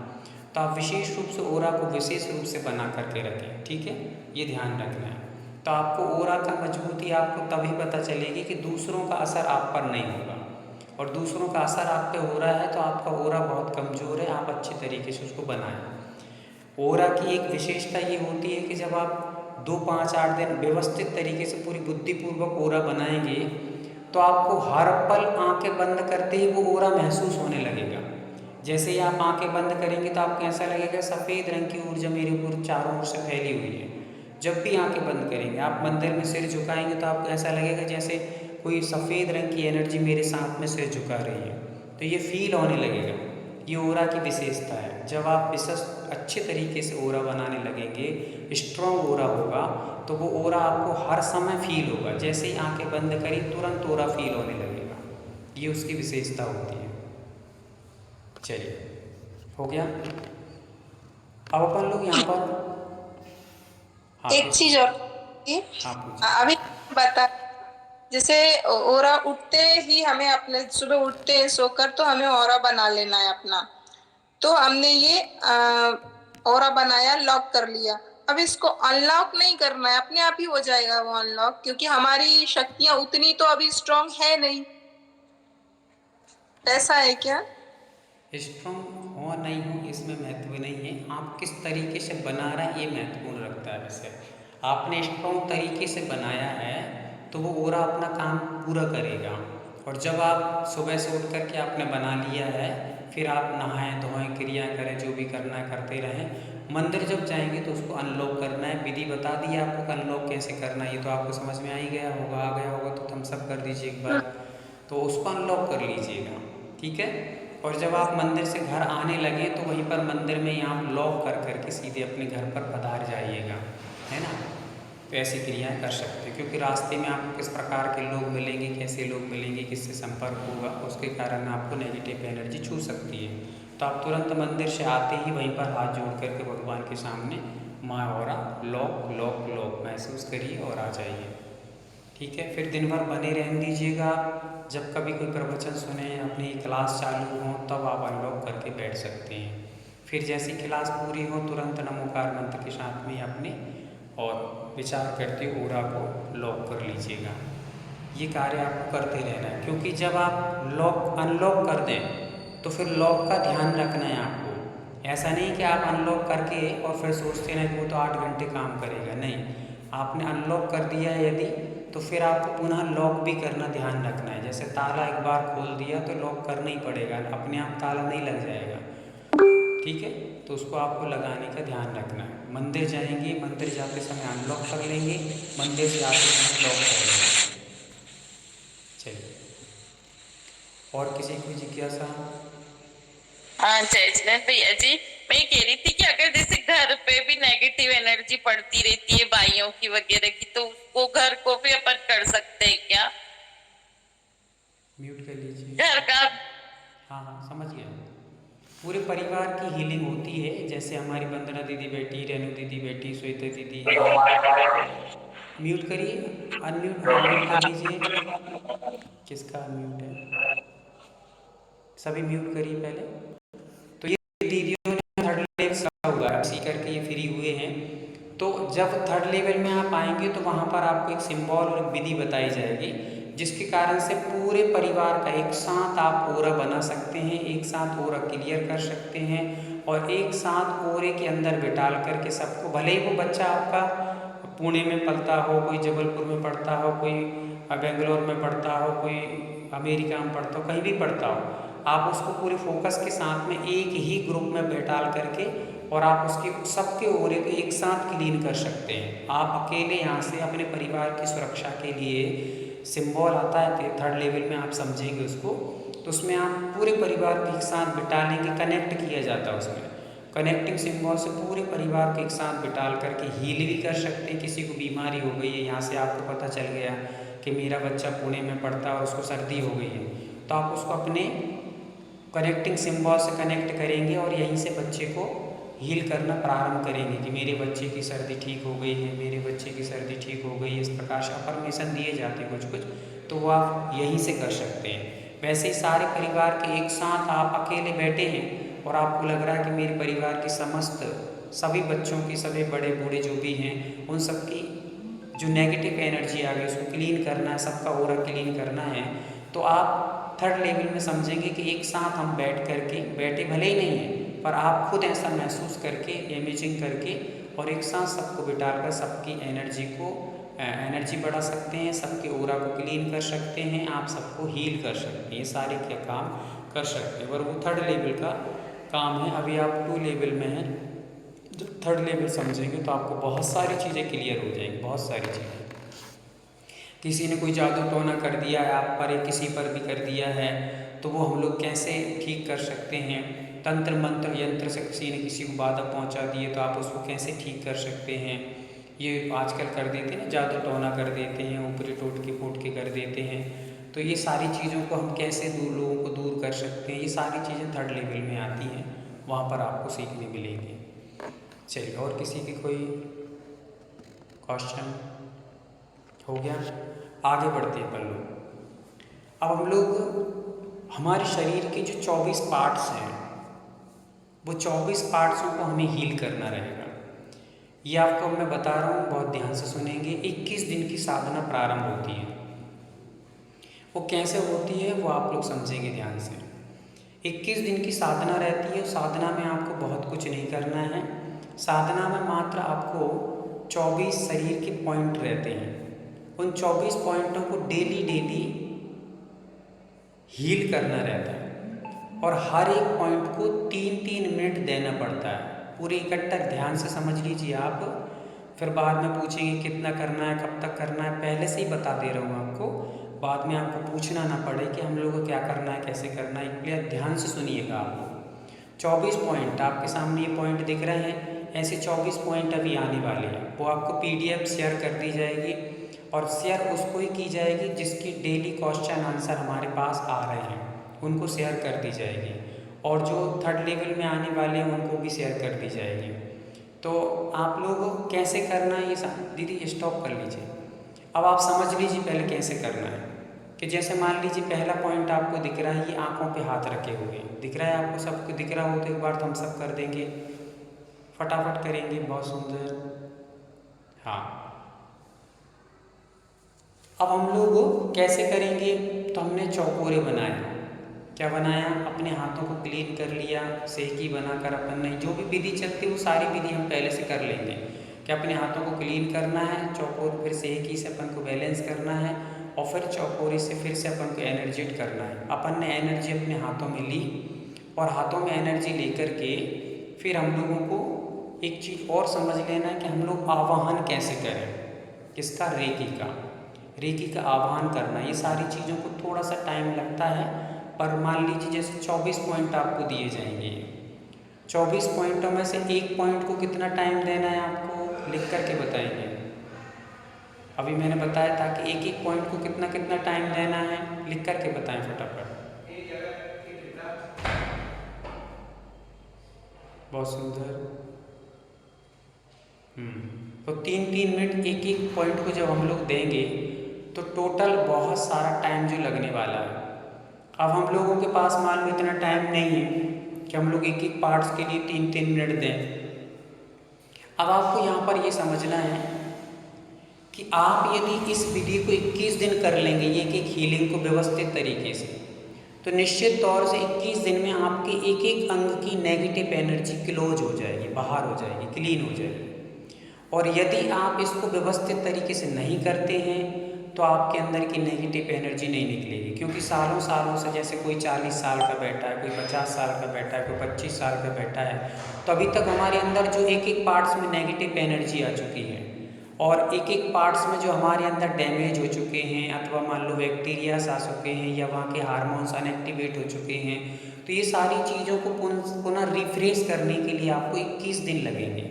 तो आप विशेष रूप से ओरा को विशेष रूप से बना करके रखें। ठीक है, ये ध्यान रखना है। तो आपको ओरा का मजबूती आपको तभी पता चलेगी कि दूसरों का असर आप पर नहीं होगा, और दूसरों का असर आप पे हो रहा है तो आपका ओरा बहुत कमज़ोर है, आप अच्छे तरीके से उसको बनाएं। ओरा की एक विशेषता ये होती है कि जब आप 2, 5, 8 दिन व्यवस्थित तरीके से पूरी बुद्धिपूर्वक ओरा बनाएंगे तो आपको हर पल आंखें बंद करते ही वो ओरा महसूस होने लगेगा। जैसे ही आप आंखें बंद करेंगे तो आपको ऐसा लगेगा सफ़ेद रंग की ऊर्जा मेरे ऊपर चारों ओर से फैली हुई है। जब भी आंखें बंद करेंगे, आप मंदिर में सिर झुकाएंगे तो आपको ऐसा लगेगा जैसे कोई सफ़ेद रंग की एनर्जी मेरे साथ में सिर झुका रही है, तो ये फील होने लगेगा। ये ओरा की विशेषता है। जब आप विशेष अच्छे तरीके से ओरा बनाने लगेंगे, स्ट्रॉन्ग ओरा होगा, तो वो ओरा आपको हर समय फील होगा। जैसे ही आंखें बंद करी तुरंत ओरा फील होने लगेगा। ये उसकी विशेषता होती है। चलिए, हो गया। अब अपन लोग यहाँ पर एक चीज और अभी बता, जैसे ओरा उठते ही हमें, अपने सुबह उठते हैं सोकर तो हमें ओरा बना लेना है अपना। तो हमने ये ओरा बनाया, लॉक कर लिया। अब इसको अनलॉक नहीं करना है, अपने आप ही हो जाएगा वो अनलॉक, क्योंकि हमारी शक्तियां उतनी तो अभी स्ट्रांग है नहीं। ऐसा है क्या? स्ट्रॉन्ग हो नहीं हो इसमें महत्व नहीं है, आप किस तरीके से बना रहे हैं ये महत्वपूर्ण रखता है। वैसे आपने स्ट्रॉन्ग तरीके से बनाया है तो वो ओरा अपना काम पूरा करेगा। और जब आप सुबह से उठ कर के आपने बना लिया है, फिर आप नहाएं धोएं, क्रिया करें, जो भी करना है करते रहें। मंदिर जब जाएंगे तो उसको अनलॉक करना है। विधि बता दी आपको कि अनलॉक कैसे करना है, ये तो आपको समझ में आ ही गया होगा। आ गया होगा तो थम्स अप कर दीजिए एक बार, तो उसको अनलॉक कर लीजिएगा। ठीक है, और जब आप मंदिर से घर आने लगे तो वहीं पर मंदिर में ही आप लॉक कर करके सीधे अपने घर पर पधार जाइएगा, है ना। तो ऐसी क्रियाएं कर सकते हैं, क्योंकि रास्ते में आपको किस प्रकार के लोग मिलेंगे, कैसे लोग मिलेंगे, किससे संपर्क होगा, उसके कारण आपको नेगेटिव एनर्जी छू सकती है। तो आप तुरंत मंदिर से आते ही वहीं पर हाथ जोड़ करके भगवान के सामने माँ ओरा लॉक लॉक लॉक महसूस करिए और आ जाइए। ठीक है, फिर दिन भर बने रहने दीजिएगा। जब कभी कोई प्रवचन सुने, अपनी क्लास चालू हो, तब आप अनलॉक करके बैठ सकते हैं। फिर जैसी क्लास पूरी हो तुरंत नमोकार मंत्र के साथ में अपने और विचार करते ओरा को लॉक कर लीजिएगा। ये कार्य आपको करते रहना है, क्योंकि जब आप लॉक अनलॉक कर दें तो फिर लॉक का ध्यान रखना है आपको। ऐसा नहीं कि आप अनलॉक करके और फिर सोचते हैं कि वो तो 8 घंटे काम करेगा, नहीं। आपने अनलॉक कर दिया है यदि, तो फिर आपको पुनः लॉक भी करना ध्यान रखना है। जैसे ताला एक बार खोल दिया तो लॉक करना ही पड़ेगा, अपने आप ताला नहीं लग जाएगा। ठीक है, तो उसको आपको लगाने का ध्यान रखना है। मंदिर जाएंगे, मंदिर जाते समय अनलॉक कर लेंगे, मंदिर से आते समय लॉक कर लेंगे। चलिए, और किसी को जिज्ञासा? हाँ जय जिनेंद्र भैया जी, मैं ये कह रही थी कि अगर जैसे घर पे भी नेगेटिव एनर्जी पड़ती रहती है भाइयों की वगैरह की, तो वो घर को भी अपन कर सकते हैं क्या? म्यूट कर लीजिए घर का। हाँ हाँ, समझ गया। पूरे परिवार की हीलिंग होती है। जैसे हमारी वंदना दीदी बैठी, रेणु दीदी बैठी, श्वेता दीदी है, म्यूट करिए, अनम्यूट, हाँ म्यूट कर लीजिए। किसका म्यूट है? सभी म्यूट करिए पहले। तो ये दीदियों ने थर्ड लेवल का हुआ है, सीकर के ये फ्री हुए हैं। तो जब थर्ड लेवल में आप आएंगे तो वहाँ पर आपको एक सिंबल और एक विधि बताई जाएगी, जिसके कारण से पूरे परिवार का एक साथ आप ओरा बना सकते हैं, एक साथ ओरा क्लियर कर सकते हैं, और एक साथ ओरे के अंदर बिठाल करके सबको, भले ही वो बच्चा आपका पुणे में पढ़ता हो, कोई जबलपुर में पढ़ता हो, कोई बेंगलोर में पढ़ता हो, कोई अमेरिका में पढ़ता हो, कहीं भी पढ़ता हो, आप उसको पूरे फोकस के साथ में एक ही ग्रुप में बैठाल करके और आप उसके सबके ओरे को एक साथ क्लीन कर सकते हैं। आप अकेले यहाँ से अपने परिवार की सुरक्षा के लिए सिंबल आता है थर्ड लेवल में, आप समझेंगे उसको, तो उसमें आप पूरे परिवार को एक साथ बिठा लेंगे, कनेक्ट किया जाता है उसमें। कनेक्टिंग सिंबल से पूरे परिवार को एक साथ बिठाल करके हील भी कर सकते हैं। किसी को बीमारी हो गई है, यहाँ से आपको पता चल गया कि मेरा बच्चा पुणे में पढ़ता है और उसको सर्दी हो गई है, तो आप उसको अपने कनेक्टिंग सिंबल से कनेक्ट करेंगे और यहीं से बच्चे को हील करना प्रारंभ करेंगे कि मेरे बच्चे की सर्दी ठीक हो गई है, मेरे बच्चे की सर्दी ठीक हो गई है। इस प्रकार से अफर्मेशन दिए जाते हैं कुछ कुछ, तो वो आप यहीं से कर सकते हैं। वैसे ही सारे परिवार के एक साथ आप अकेले बैठे हैं और आपको लग रहा है कि मेरे परिवार की समस्त सभी बच्चों की, सभी बड़े बूढ़े जो भी हैं, उन सब की जो नेगेटिव एनर्जी आ गई उसको क्लीन करना है, सबका ओरा क्लीन करना है, तो आप थर्ड लेवल में समझेंगे कि एक साथ हम बैठे भले ही नहीं हैं, पर आप खुद ऐसा महसूस करके, इमेजिंग करके और एक साथ सबको बिठाकर सबकी एनर्जी बढ़ा सकते हैं, सबके ओरा को क्लीन कर सकते हैं, आप सबको हील कर सकते हैं। ये सारे क्या काम कर सकते हैं, और वो थर्ड लेवल का काम है। अभी आप 2 लेवल में हैं, जब थर्ड लेवल समझेंगे तो आपको बहुत सारी चीज़ें क्लियर हो जाएंगी, बहुत सारी चीज़ें। किसी ने कोई जादू टोना कर दिया है आप पर, या किसी पर भी कर दिया है, तो वो हम लोग कैसे ठीक कर सकते हैं। तंत्र मंत्र यंत्र से किसी ने किसी को बाधा पहुंचा दी है, तो आप उसको कैसे ठीक कर सकते हैं। ये आजकल कर देते हैं, जादू टोना कर देते हैं, ऊपरी टोटके फोटके कर देते हैं, तो ये सारी चीज़ों को हम कैसे लोगों को दूर कर सकते हैं, ये सारी चीज़ें थर्ड लेवल में आती हैं, वहाँ पर आपको सीखने मिलेंगी। चलिए, और किसी की कोई क्वेश्चन हो गया? आगे बढ़ते हैं अपन लोग। अब हम लोग हमारे शरीर के जो 24 पार्ट्स हैं, वो 24 पार्ट्सों को हमें हील करना रहेगा। ये आपको मैं बता रहा हूँ, बहुत ध्यान से सुनेंगे। 21 दिन की साधना प्रारंभ होती है। वो कैसे होती है वो आप लोग समझेंगे ध्यान से। 21 दिन की साधना रहती है। साधना में आपको बहुत कुछ नहीं करना है। साधना में मात्र आपको 24 शरीर के पॉइंट रहते हैं। उन 24 पॉइंटों को डेली हील करना रहता है, और हर एक पॉइंट को 3-3 मिनट देना पड़ता है। पूरे इकट्ठा ध्यान से समझ लीजिए आप, फिर बाद में पूछेंगे कितना करना है, कब तक करना है, पहले से ही बता दे रहा हूँ आपको, बाद में आपको पूछना ना पड़े कि हम लोगों को क्या करना है, कैसे करना है। इसलिए ध्यान से सुनिएगा आप। 24 पॉइंट आपके सामने ये पॉइंट दिख रहे हैं, ऐसे 24 पॉइंट अभी आने वाले हैं। वो आपको PDF शेयर कर दी जाएगी, और शेयर उसको ही की जाएगी जिसकी डेली क्वेश्चन आंसर हमारे पास आ रहे हैं, उनको शेयर कर दी जाएगी। और जो थर्ड लेवल में आने वाले हैं उनको भी शेयर कर दी जाएगी। तो आप लोग कैसे करना है ये दीदी स्टॉप कर लीजिए। अब आप समझ लीजिए पहले कैसे करना है। कि जैसे मान लीजिए पहला पॉइंट आपको दिख रहा है, ये आँखों पे हाथ रखे हुए दिख रहा है आपको, सबको दिख रहा हो तो एक बार तो हम सब कर देंगे, फटाफट करेंगे। बहुत सुंदर, हाँ। अब हम लोग कैसे करेंगे, तो हमने चौकोरे बनाए। क्या बनाया, अपने हाथों को क्लीन कर लिया, सेकी बनाकर अपन ने जो भी विधि चलती है वो सारी विधि हम पहले से कर लेंगे। कि अपने हाथों को क्लीन करना है, चौकोर फिर सेकी से अपन को बैलेंस करना है, और फिर चौकोरे से फिर से अपन को एनर्जेट करना है। अपन ने एनर्जी अपने हाथों में ली, और हाथों में एनर्जी लेकर के फिर हम लोगों को एक चीज़ और समझ लेना है कि हम लोग आवाहन कैसे करें। किसका, रेकी का आह्वान करना। ये सारी चीज़ों को थोड़ा सा टाइम लगता है, पर मान लीजिए जैसे 24 पॉइंट आपको दिए जाएंगे, 24 पॉइंटों में से एक पॉइंट को कितना टाइम देना है आपको लिख करके बताएंगे। अभी मैंने बताया था कि एक एक पॉइंट को कितना कितना टाइम देना है, लिख करके बताएं फटाफट। बहुत सुंदर। तो 3-3 मिनट एक एक पॉइंट को जब हम लोग देंगे तो टोटल बहुत सारा टाइम जो लगने वाला है। अब हम लोगों के पास मान लो इतना टाइम नहीं है कि हम लोग एक एक पार्ट्स के लिए 3-3 मिनट दें। अब आपको यहाँ पर ये समझना है कि आप यदि इस विधि को 21 दिन कर लेंगे एक एक हीलिंग को व्यवस्थित तरीके से, तो निश्चित तौर से 21 दिन में आपके एक एक अंग की नेगेटिव एनर्जी क्लोज हो जाएगी, बाहर हो जाएगी, क्लीन हो जाएगी। और यदि आप इसको व्यवस्थित तरीके से नहीं करते हैं तो आपके अंदर की नेगेटिव एनर्जी नहीं निकलेगी, क्योंकि सालों सालों से जैसे कोई 40 साल का बैठा है, कोई 50 साल का बैठा है, कोई 25 साल का बैठा है, तो अभी तक हमारे अंदर जो एक एक पार्ट्स में नेगेटिव एनर्जी आ चुकी है और एक एक पार्ट्स में जो हमारे अंदर डैमेज हो चुके हैं अथवा मान लो बैक्टीरियाज आ चुके हैं या वहाँ के हार्मोन्स अनएक्टिवेट हो चुके हैं, तो ये सारी चीज़ों को पुनः रिफ्रेश करने के लिए आपको 21 दिन लगेंगे।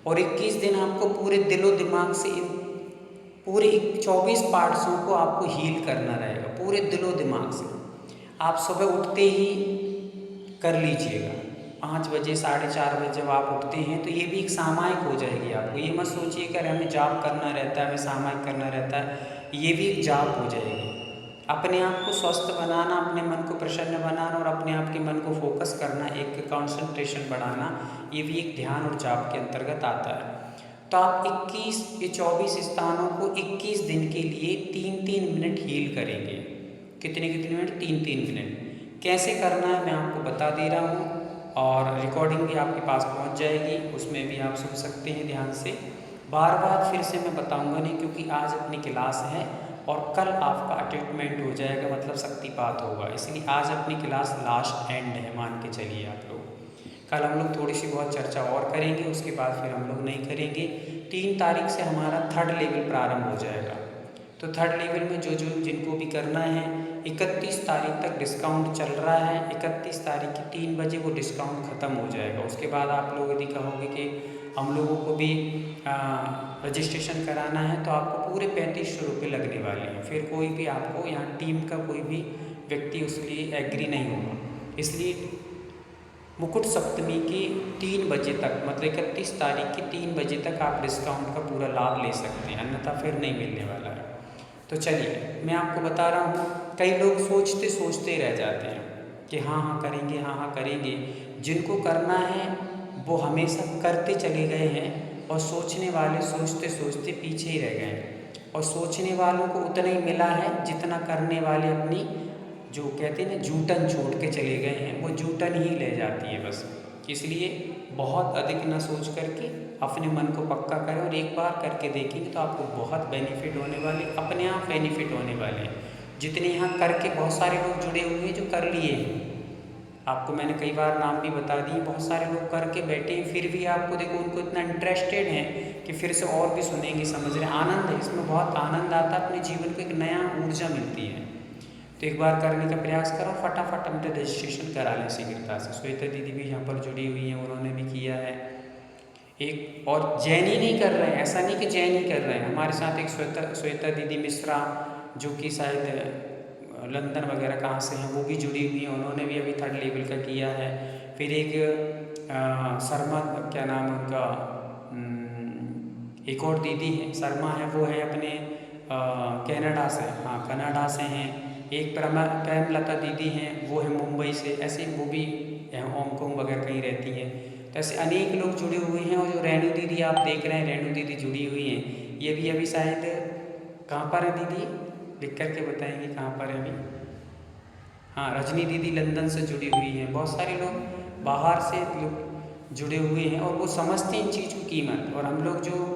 और 21 दिन आपको पूरे दिलो दिमाग से इन पूरे 24 पार्ट्सों को आपको हील करना रहेगा, पूरे दिलो दिमाग से। आप सुबह उठते ही कर लीजिएगा 5 बजे 4:30 बजे जब आप उठते हैं, तो ये भी एक सामायिक हो जाएगी आपको। ये मत सोचिए कि हमें जाप करना रहता है, हमें सामायिक करना रहता है, ये भी एक जाप हो जाएगी। अपने आप को स्वस्थ बनाना, अपने मन को प्रसन्न बनाना और अपने आप के मन को फोकस करना, एक कंसंट्रेशन बढ़ाना, ये भी एक ध्यान और जाप के अंतर्गत आता है। तो आप 24 स्थानों को 21 दिन के लिए 3-3 मिनट हील करेंगे। कितने मिनट? 3-3 मिनट। कैसे करना है मैं आपको बता दे रहा हूँ और रिकॉर्डिंग भी आपके पास पहुँच जाएगी, उसमें भी आप सुन सकते हैं ध्यान से। बार बार फिर से मैं बताऊँगा नहीं, क्योंकि आज अपनी क्लास है और कल आपका अटेंडमेंट हो जाएगा, मतलब शक्तिपात होगा, इसलिए आज अपनी क्लास लास्ट एंड है, मान के चलिए आप लोग। कल हम लोग थोड़ी सी बहुत चर्चा और करेंगे, उसके बाद फिर हम लोग नहीं करेंगे। 3 तारीख से हमारा 3rd लेवल प्रारंभ हो जाएगा। तो 3rd लेवल में जो जिनको भी करना है, 31 तारीख तक डिस्काउंट चल रहा है। 31 तारीख की 3 बजे वो डिस्काउंट ख़त्म हो जाएगा। उसके बाद आप लोग यदि कहोगे कि हम लोगों को भी रजिस्ट्रेशन कराना है, तो आपको पूरे 3500 रुपये लगने वाले हैं। फिर कोई भी आपको यहाँ टीम का कोई भी व्यक्ति उसके लिए एग्री नहीं होगा। इसलिए मुकुट सप्तमी की 3 बजे तक, मतलब 31 तारीख की 3 बजे तक आप डिस्काउंट का पूरा लाभ ले सकते हैं, अन्यथा फिर नहीं मिलने वाला है। तो चलिए मैं आपको बता रहा हूँ, कई लोग सोचते सोचते रह जाते हैं कि हाँ करेंगे, हाँ करेंगे। जिनको करना है वो हमेशा करते चले गए हैं और सोचने वाले सोचते सोचते पीछे ही रह गए हैं। और सोचने वालों को उतना ही मिला है जितना करने वाले अपनी जो कहते हैं ना जूटन छोड़ के चले गए हैं, वो जूटन ही ले जाती है बस। इसलिए बहुत अधिक न सोच करके अपने मन को पक्का करें और एक बार करके देखेंगे तो आपको बहुत बेनिफिट होने वाले, अपने आप बेनिफिट होने वाले हैं। जितने यहाँ करके बहुत सारे लोग जुड़े हुए हैं जो कर लिए हैं, आपको मैंने कई बार नाम भी बता दिए, बहुत सारे लोग करके बैठे हैं, फिर भी आपको देखो उनको इतना इंटरेस्टेड है कि फिर से और भी सुनेंगे, समझ रहे हैं। आनंद है इसमें, बहुत आनंद आता है, अपने जीवन को एक नया ऊर्जा मिलती है। तो एक बार करने का प्रयास करो, फटाफट अपने रजिस्ट्रेशन करा लें शीघ्रता से। श्वेता दीदी भी यहाँ पर जुड़ी हुई हैं, उन्होंने भी किया है। एक और जैन ही नहीं कर रहे हैं, ऐसा नहीं कि जैन ही कर रहे हैं, हमारे साथ एक श्वेता दीदी मिश्रा जो कि शायद लंदन वगैरह कहाँ से हैं, वो भी जुड़ी हुई हैं, उन्होंने भी अभी 3rd लेवल का किया है। फिर एक शर्मा, क्या नाम है उनका, एक और दीदी है शर्मा है, वो है अपने कनाडा से, हाँ कनाडा से हैं। एक प्रेमलता दीदी हैं, वो है मुंबई से, ऐसे वो भी हांगकॉन्ग वगैरह कहीं रहती हैं। तो ऐसे अनेक लोग जुड़े हुए हैं। और जो रेणु दीदी आप देख रहे हैं, रेणु दीदी जुड़ी हुई हैं, ये भी अभी शायद कहाँ पर है दीदी, लिख करके बताएंगे कहाँ पर है अभी। हाँ, रजनी दीदी लंदन से जुड़ी हुई हैं। बहुत सारे लोग बाहर से लोग जुड़े हुए हैं और वो समझते हैं इन चीज़ की कीमत। और हम लोग जो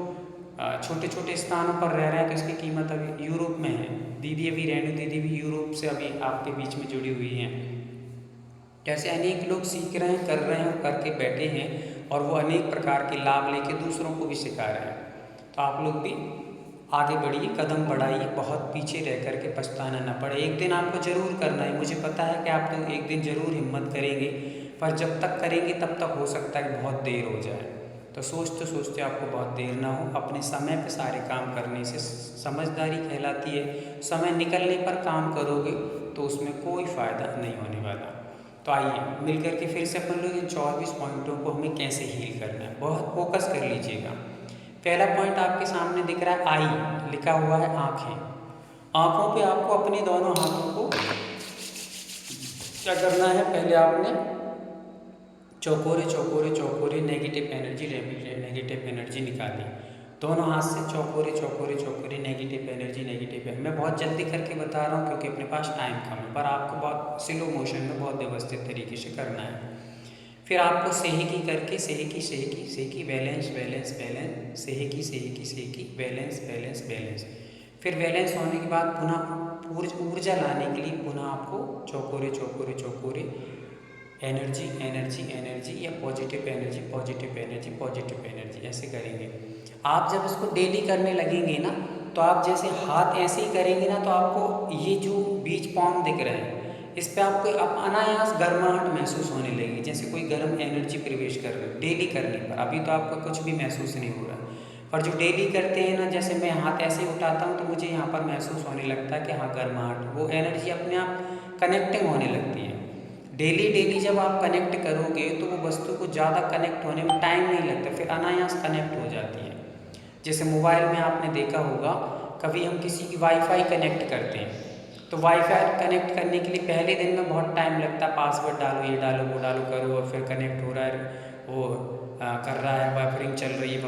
छोटे छोटे स्थानों पर रह रहे हैं तो इसकी कीमत अभी यूरोप में है। दीदी अभी रेणु दीदी भी यूरोप से अभी आपके बीच में जुड़ी हुई हैं। जैसे अनेक लोग सीख रहे हैं, कर रहे हैं और करके बैठे हैं, और वो अनेक प्रकार के लाभ लेके दूसरों को भी सिखा रहे हैं। तो आप लोग भी आगे बढ़िए, कदम बढ़ाइए, बहुत पीछे रह करके पछताना ना पड़े। एक दिन आपको ज़रूर करना है, मुझे पता है कि आप लोग एक दिन ज़रूर हिम्मत करेंगे, पर जब तक करेंगे तब तक हो सकता है कि बहुत देर हो जाए। तो सोचते सोचते आपको बहुत देर ना हो। अपने समय पे सारे काम करने से समझदारी कहलाती है। समय निकलने पर काम करोगे तो उसमें कोई फ़ायदा नहीं होने वाला। तो आइए मिल कर के फिर से अपन लोग इन 24 पॉइंटों को हमें कैसे हील करना है, बहुत फोकस कर लीजिएगा। पहला पॉइंट आपके सामने दिख रहा है आई, लिखा हुआ है आँखें। आँखों पे आपको अपने दोनों हाथों को क्या करना है, पहले आपने चौकोरे चौकोरे चौकोरे नेगेटिव एनर्जी निकाली। दोनों हाथ से चौकोरे चौकोरे चौकोरे नेगेटिव एनर्जी। मैं बहुत जल्दी करके बता रहा हूँ क्योंकि अपने पास टाइम कम है, पर आपको बहुत स्लो मोशन में बहुत व्यवस्थित तरीके से करना है। फिर आपको सेहकी करके सेहकी बैलेंस बैलेंस बैलेंस, सेहकी बैलेंस बैलेंस बैलेंस। फिर बैलेंस होने के बाद पुनः ऊर्जा लाने के लिए पुनः आपको चौकोरे चौकोरे चौकोरे एनर्जी एनर्जी एनर्जी या पॉजिटिव एनर्जी ऐसे करेंगे। आप जब इसको डेली करने लगेंगे ना, तो आप जैसे हाथ ऐसे ही करेंगे ना, तो आपको ये जो बीच पॉम दिख रहे हैं इस पे आपको अनायास गर्माहट महसूस होने लगेगी, जैसे कोई गर्म एनर्जी प्रवेश कर रही हो डेली करने पर। अभी तो आपको कुछ भी महसूस नहीं हो रहा, पर जो डेली करते हैं ना, जैसे मैं हाथ ऐसे उठाता हूँ तो मुझे यहाँ पर महसूस होने लगता है कि हाँ गर्माहट, वो एनर्जी अपने आप कनेक्टिंग होने लगती है। डेली जब आप कनेक्ट करोगे तो वो वस्तु को ज़्यादा कनेक्ट होने में टाइम नहीं लगता, फिर अनायास कनेक्ट हो जाती है। जैसे मोबाइल में आपने देखा होगा, कभी हम किसी की वाईफाई कनेक्ट करते हैं तो वाईफाई कनेक्ट करने के लिए पहले दिन में बहुत टाइम लगता है, पासवर्ड डालो, ये डालो, वो डालो, करो, और फिर कनेक्ट हो रहा है, वो कर रहा है, बफरिंग चल रही है,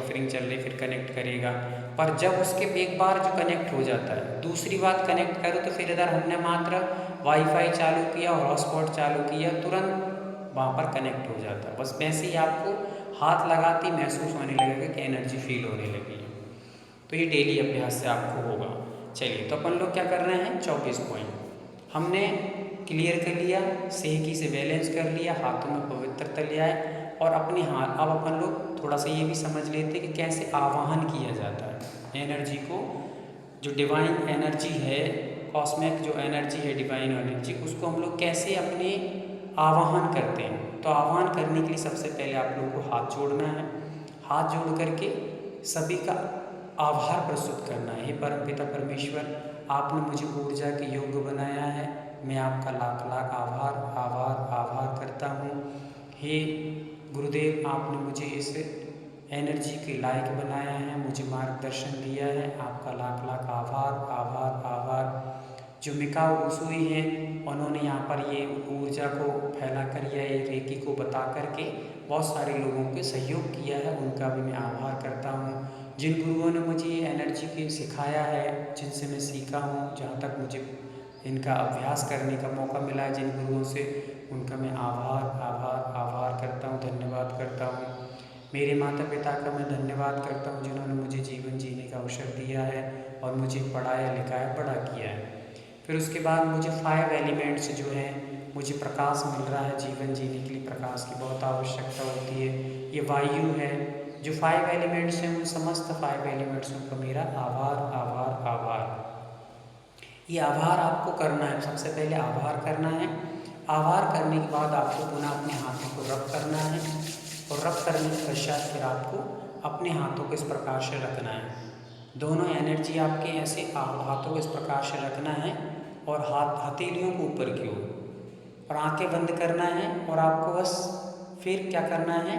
फिर कनेक्ट करेगा। पर जब उसके एक बार जो कनेक्ट हो जाता है, दूसरी बात कनेक्ट करो तो फिर इधर हमने मात्र वाईफाई चालू किया और हॉटस्पॉट चालू किया, तुरंत वहाँ पर कनेक्ट हो जाता है। बस वैसे ही आपको हाथ लगाते ही महसूस होने लगेगा कि एनर्जी फील होने लगी है। तो ये डेली अभ्यास से आपको होगा। चलिए, तो अपन लोग क्या कर रहे हैं, 24 पॉइंट हमने क्लियर कर लिया, सेहकी से बैलेंस कर लिया, हाथों में पवित्रता ले आए, और अपने हाथ अब अपन लोग थोड़ा सा ये भी समझ लेते कि कैसे आवाहन किया जाता है एनर्जी को। जो डिवाइन एनर्जी है, कॉस्मिक जो एनर्जी है, डिवाइन एनर्जी, उसको हम लोग कैसे अपने आवाहन करते हैं। तो आवाहन करने के लिए सबसे पहले आप लोगों को हाथ जोड़ना है। हाथ जोड़ करके सभी का आभार प्रस्तुत करना है। हे परमपिता परमेश्वर, आपने मुझे ऊर्जा के योग्य बनाया है, मैं आपका लाख लाख आभार आभार आभार करता हूँ। हे गुरुदेव, आपने मुझे इस एनर्जी के लायक बनाया है, मुझे मार्गदर्शन दिया है, आपका लाख लाख आभार आभार आभार। जो मिकाओ उसूई हैं, उन्होंने यहाँ पर ये ऊर्जा को फैला कर या ये रेकी को बता करके बहुत सारे लोगों के सहयोग किया है, उनका भी मैं आभार करता हूँ। जिन गुरुओं ने मुझे ये एनर्जी के सिखाया है, जिनसे मैं सीखा हूँ, जहाँ तक मुझे इनका अभ्यास करने का मौका मिला है जिन गुरुओं से, उनका मैं आभार आभार आभार करता हूँ, धन्यवाद करता हूँ। मेरे माता पिता का मैं धन्यवाद करता हूँ जिन्होंने मुझे जीवन जीने का अवसर दिया है और मुझे पढ़ाया लिखाया बड़ा किया है। फिर उसके बाद मुझे 5 एलिमेंट्स जो हैं, मुझे प्रकाश मिल रहा है, जीवन जीने के लिए प्रकाश की बहुत आवश्यकता होती है। ये वायु है, जो 5 एलिमेंट्स हैं, उन समस्त 5 एलिमेंट्सों का मेरा आभार आभार आभार। ये आभार आपको करना है, सबसे पहले आभार करना है। आभार करने के बाद आपको पुनः अपने हाथों को रब करना है, और रब करने के पश्चात फिर आपको अपने हाथों को इस प्रकार से रखना है। दोनों एनर्जी आपके ऐसे हाथों को इस प्रकार से रखना है और हथेलियों को ऊपर की ओर, और आंखें बंद करना है। और आपको बस फिर क्या करना है,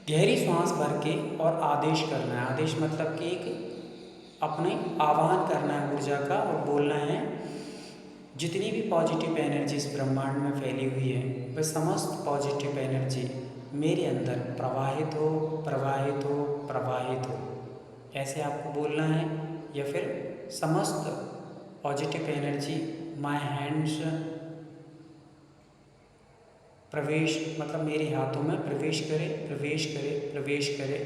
गहरी सांस भर के और आदेश करना है। आदेश मतलब कि एक अपने आवाहन करना है ऊर्जा का, और बोलना है जितनी भी पॉजिटिव एनर्जी इस ब्रह्मांड में फैली हुई है, वह समस्त पॉजिटिव एनर्जी मेरे अंदर प्रवाहित हो प्रवाहित हो प्रवाहित हो, ऐसे आपको बोलना है। या फिर समस्त पॉजिटिव एनर्जी माय हैंड्स प्रवेश, मतलब मेरे हाथों में प्रवेश करे प्रवेश करे प्रवेश करे,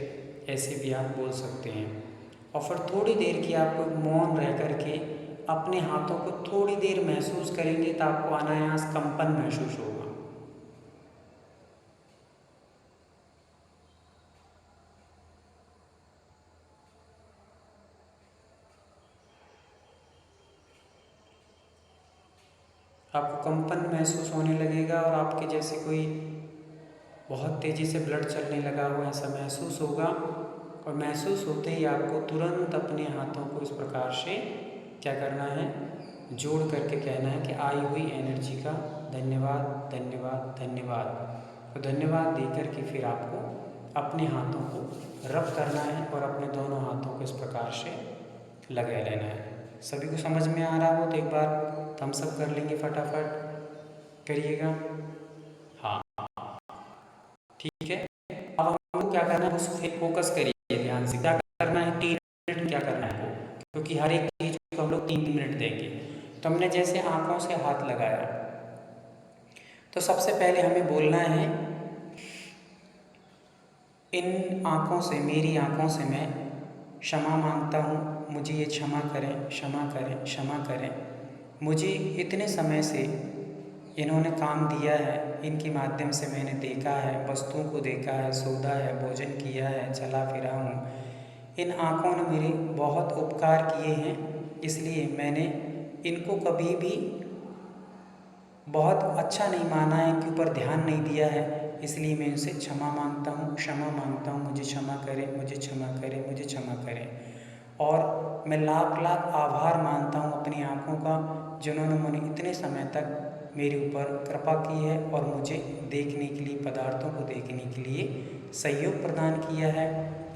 ऐसे भी आप बोल सकते हैं। और फिर थोड़ी देर की आप मौन रह करके अपने हाथों को थोड़ी देर महसूस करेंगे, तो आपको अनायास कंपन महसूस होगा। आपको कंपन महसूस होने लगेगा, और आपके जैसे कोई बहुत तेज़ी से ब्लड चलने लगा हो ऐसा महसूस होगा। और महसूस होते ही आपको तुरंत अपने हाथों को इस प्रकार से क्या करना है, जोड़ करके कहना है कि आई हुई एनर्जी का धन्यवाद धन्यवाद धन्यवाद। तो धन्यवाद दे करके फिर आपको अपने हाथों को रब करना है और अपने दोनों हाथों को इस प्रकार से लगा लेना है। सभी को समझ में आ रहा हो तो एक बार थम्स अप कर लेंगे, फटाफट करिएगा। हाँ, ठीक है। अब हमको क्या करना है, उस पर फोकस करिए ध्यान से। क्या करना है, 3 मिनट में क्या करना है आपको, क्योंकि हर एक चीज़ को हम लोग 3 मिनट देंगे। तो हमने जैसे आँखों से हाथ लगाया, तो सबसे पहले हमें बोलना है, इन आँखों से, मेरी आँखों से मैं क्षमा मांगता हूँ, मुझे ये क्षमा करें, क्षमा करें, क्षमा करें। मुझे इतने समय से इन्होंने काम दिया है, इनके माध्यम से मैंने देखा है, वस्तुओं को देखा है, सोधा है, भोजन किया है, चला फिरा हूँ। इन आँखों ने मेरे बहुत उपकार किए हैं, इसलिए मैंने इनको कभी भी बहुत अच्छा नहीं माना है, इनके ऊपर ध्यान नहीं दिया है, इसलिए मैं इनसे क्षमा मांगता हूँ, क्षमा मांगता हूँ, मुझे क्षमा करें, मुझे क्षमा करें, मुझे क्षमा करें। और मैं लाख लाख आभार मानता हूँ अपनी आँखों का, जिन्होंने मुझे इतने समय तक मेरे ऊपर कृपा की है और मुझे देखने के लिए, पदार्थों को देखने के लिए सहयोग प्रदान किया है।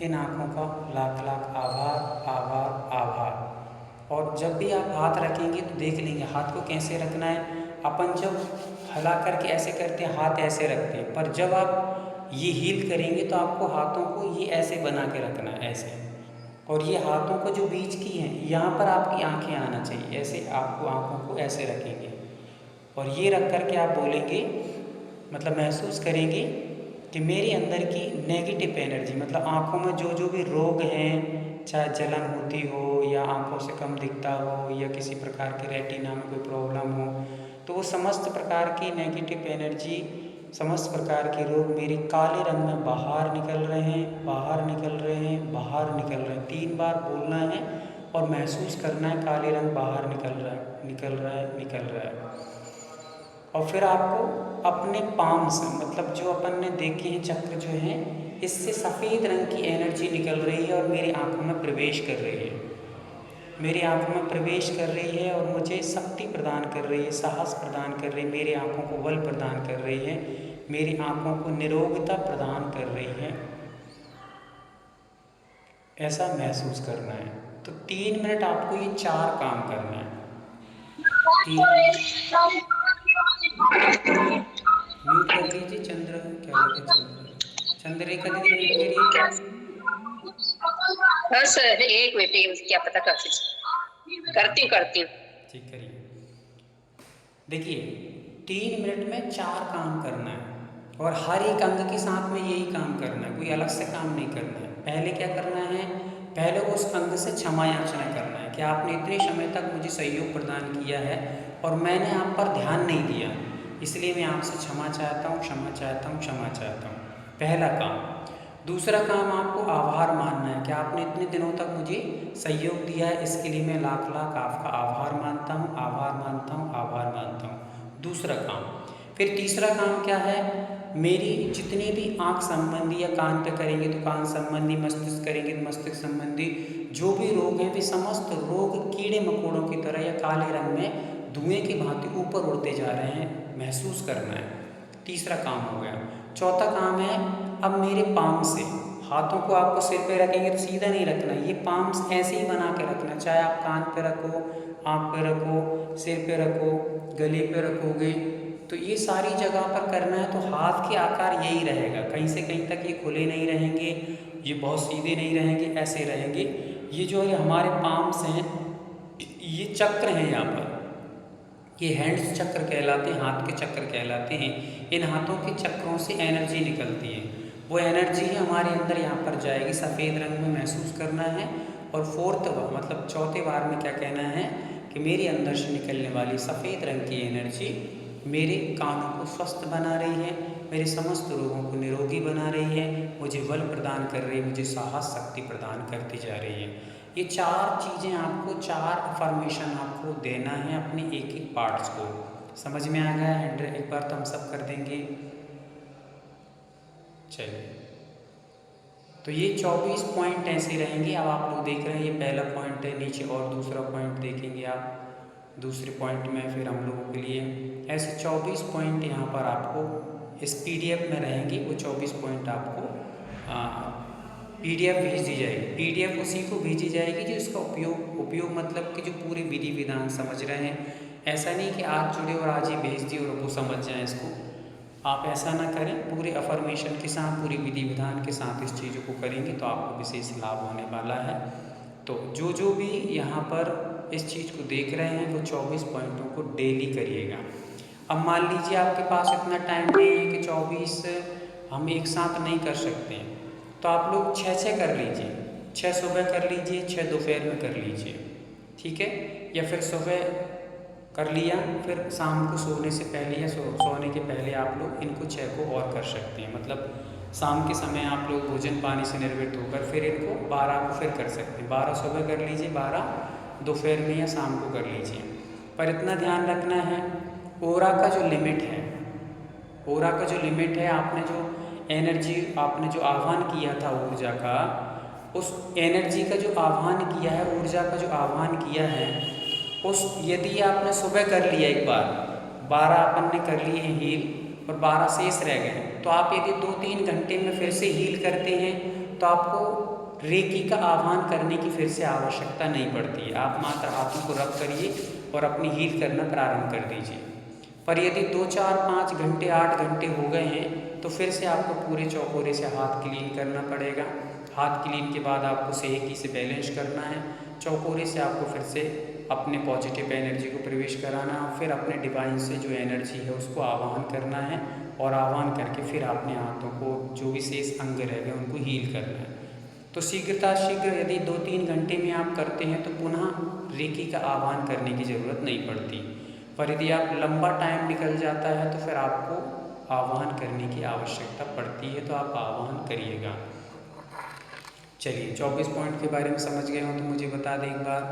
इन आँखों का लाख लाख आभार, आभार, आभार। और जब भी आप हाथ रखेंगे तो देख लेंगे हाथ को कैसे रखना है। अपन जब हिला करके ऐसे करते हैं, हाथ ऐसे रखते हैं, पर जब आप ये हील करेंगे तो आपको हाथों को ये ऐसे बना के रखना है, ऐसे। और ये हाथों को जो बीच की हैं, यहाँ पर आपकी आंखें आना चाहिए, ऐसे आपको आंखों को ऐसे रखेंगे और ये रख करके आप बोलेंगे, मतलब महसूस करेंगे कि मेरे अंदर की नेगेटिव एनर्जी, मतलब आँखों में जो जो भी रोग हैं, चाहे जलन होती हो या आँखों से कम दिखता हो या किसी प्रकार के रेटिना में कोई प्रॉब्लम हो, तो वो समस्त प्रकार की नेगेटिव एनर्जी, समस्त प्रकार के रोग मेरे काले रंग में बाहर निकल रहे हैं, बाहर निकल रहे हैं, बाहर निकल रहे हैं। 3 बार बोलना है और महसूस करना है काले रंग बाहर निकल रहा है, निकल रहा है, निकल रहा है। और फिर आपको अपने पाम से, मतलब जो अपन ने देखे हैं चक्र जो हैं, इससे सफ़ेद रंग की एनर्जी निकल रही है और मेरी आँखों में प्रवेश कर रही है, मेरी आँखों में प्रवेश कर रही है और मुझे शक्ति प्रदान कर रही है, साहस प्रदान कर रही है, मेरी आँखों को बल प्रदान कर रही है, मेरी आँखों को निरोगता प्रदान कर रही है। ऐसा महसूस करना है। तो 3 मिनट आपको ये 4 काम करना है। म्यूट कर दीजिए चंद्र, क्या लगे चंद्ररेखा दीदी, म्यूट करिए। हाँ सर, एक मिनट, क्या पता कर करती हूँ। ठीक, करिए। देखिए 3 मिनट में 4 काम करना है और हर एक अंग के साथ में यही काम करना है, कोई अलग से काम नहीं करना है। पहले क्या करना है, पहले उस अंग से क्षमा याचना करना है कि आपने इतने समय तक मुझे सहयोग प्रदान किया है और मैंने आप पर ध्यान नहीं दिया, इसलिए मैं आपसे क्षमा चाहता हूँ, क्षमा चाहता हूँ, क्षमा चाहता हूँ। पहला काम। दूसरा काम, आपको आभार मानना है कि आपने इतने दिनों तक मुझे सहयोग दिया है, इसके लिए मैं लाख लाख आपका आभार मानता हूँ, आभार मानता हूँ, आभार मानता हूँ। दूसरा काम। फिर तीसरा काम क्या है, मेरी जितनी भी आँख संबंधी या कान पे करेंगे तो कान संबंधी, मस्तिष्क करेंगे तो मस्तिष्क संबंधी जो भी रोग हैं, वे समस्त रोग कीड़े मकोड़ों की तरह या काले रंग में धुएं की भांति ऊपर उड़ते जा रहे हैं, महसूस करना है। तीसरा काम हो गया। चौथा काम है, अब मेरे पाम से, हाथों को आपको सिर पे रखेंगे तो सीधा नहीं रखना, ये पाम्स ऐसे ही बना के रखना, चाहे आप कान पे रखो, आँख पे रखो, सिर पे रखो, गले पे रखोगे, तो ये सारी जगह पर करना है। तो हाथ के आकार यही रहेगा, कहीं से कहीं तक ये खुले नहीं रहेंगे, ये बहुत सीधे नहीं रहेंगे, ऐसे रहेंगे। ये जो है हमारे पाम्स हैं, ये चक्र हैं, यहाँ पर ये हैंड्स चक्र कहलाते हैं, हाथ के चक्र कहलाते हैं। इन हाथों के चक्रों से एनर्जी निकलती है, वो एनर्जी हमारे अंदर यहाँ पर जाएगी, सफ़ेद रंग में महसूस करना है। और फोर्थ मतलब चौथे बार में क्या कहना है कि मेरे अंदर से निकलने वाली सफ़ेद रंग की एनर्जी मेरे कानों को स्वस्थ बना रही है, मेरे समस्त रोगों को निरोगी बना रही है, मुझे बल प्रदान कर रही है, मुझे साहस शक्ति प्रदान करती जा रही है। ये 4 चीज़ें आपको, 4 अफर्मेशन आपको देना है अपने एक एक पार्ट्स को। समझ में आ गया? एक बार तो हम सब कर देंगे। चलिए, तो ये 24 पॉइंट ऐसे रहेंगे। अब आप लोग देख रहे हैं ये पहला पॉइंट है, नीचे और दूसरा पॉइंट देखेंगे आप दूसरे पॉइंट में। फिर हम लोगों के लिए ऐसे 24 पॉइंट यहाँ पर आपको इस PDF में रहेंगे, वो 24 पॉइंट आपको PDF भेज दी जाएगी। PDF उसी को भेजी जाएगी जो इसका उपयोग मतलब कि जो पूरे विधि विधान समझ रहे हैं। ऐसा नहीं कि आज जुड़े और आज ही भेज दिए और वो समझ जाएं इसको। आप ऐसा ना करें, पूरे अफर्मेशन के साथ, पूरी विधि विधान के साथ इस चीज़ों को करेंगे तो आपको विशेष लाभ होने वाला है। तो जो भी यहाँ पर इस चीज़ को देख रहे हैं वो 24 पॉइंटों को डेली करिएगा। अब मान लीजिए आपके पास इतना टाइम नहीं है कि 24 हम एक साथ नहीं कर सकते हैं, तो आप लोग 6 कर लीजिए। 6 सुबह कर लीजिए, 6 दोपहर में कर लीजिए, ठीक है। या फिर सुबह कर लिया, फिर शाम को सोने से पहले या सोने के पहले आप लोग इनको 6 को और कर सकते हैं। मतलब शाम के समय आप लोग भोजन पानी से निर्वृत्त होकर फिर इनको 12 को फिर कर सकते हैं। 12 सुबह कर लीजिए, 12 दोपहर में या शाम को कर लीजिए। पर इतना ध्यान रखना है, ओरा का जो लिमिट है, ओरा का जो लिमिट है, आपने जो एनर्जी, आपने जो आह्वान किया था ऊर्जा का, उस एनर्जी का जो आह्वान किया है, ऊर्जा का जो आह्वान किया है, उस यदि आपने सुबह कर लिया एक बार, 12 अपन ने कर लिए हैं हील और 12 शेष रह गए, तो आप यदि 2-3 घंटे में फिर से हील करते हैं तो आपको रेकी का आह्वान करने की फिर से आवश्यकता नहीं पड़ती है। आप मात्र हाथों को रब करिए और अपनी हील करना प्रारंभ कर दीजिए। पर यदि 2, 4, 5 घंटे, 8 घंटे हो गए हैं तो फिर से आपको पूरे चौकोरे से हाथ क्लीन करना पड़ेगा। हाथ क्लीन के बाद आपको सेहकी से बैलेंस करना है। चौकोरे से आपको फिर से अपने पॉजिटिव एनर्जी को प्रवेश कराना है, फिर अपने डिवाइन से जो एनर्जी है उसको आह्वान करना है और आह्वान करके फिर अपने हाथों को जो विशेष अंग रह गए उनको हील करना है। तो शीघ्र यदि 2-3 घंटे में आप करते हैं तो पुनः रेकी का आह्वान करने की ज़रूरत नहीं पड़ती। पर यदि आप लंबा टाइम निकल जाता है तो फिर आपको आह्वान करने की आवश्यकता पड़ती है, तो आप आह्वान करिएगा। चलिए 24 पॉइंट के बारे में समझ गए हो तो मुझे बता दें एक बार।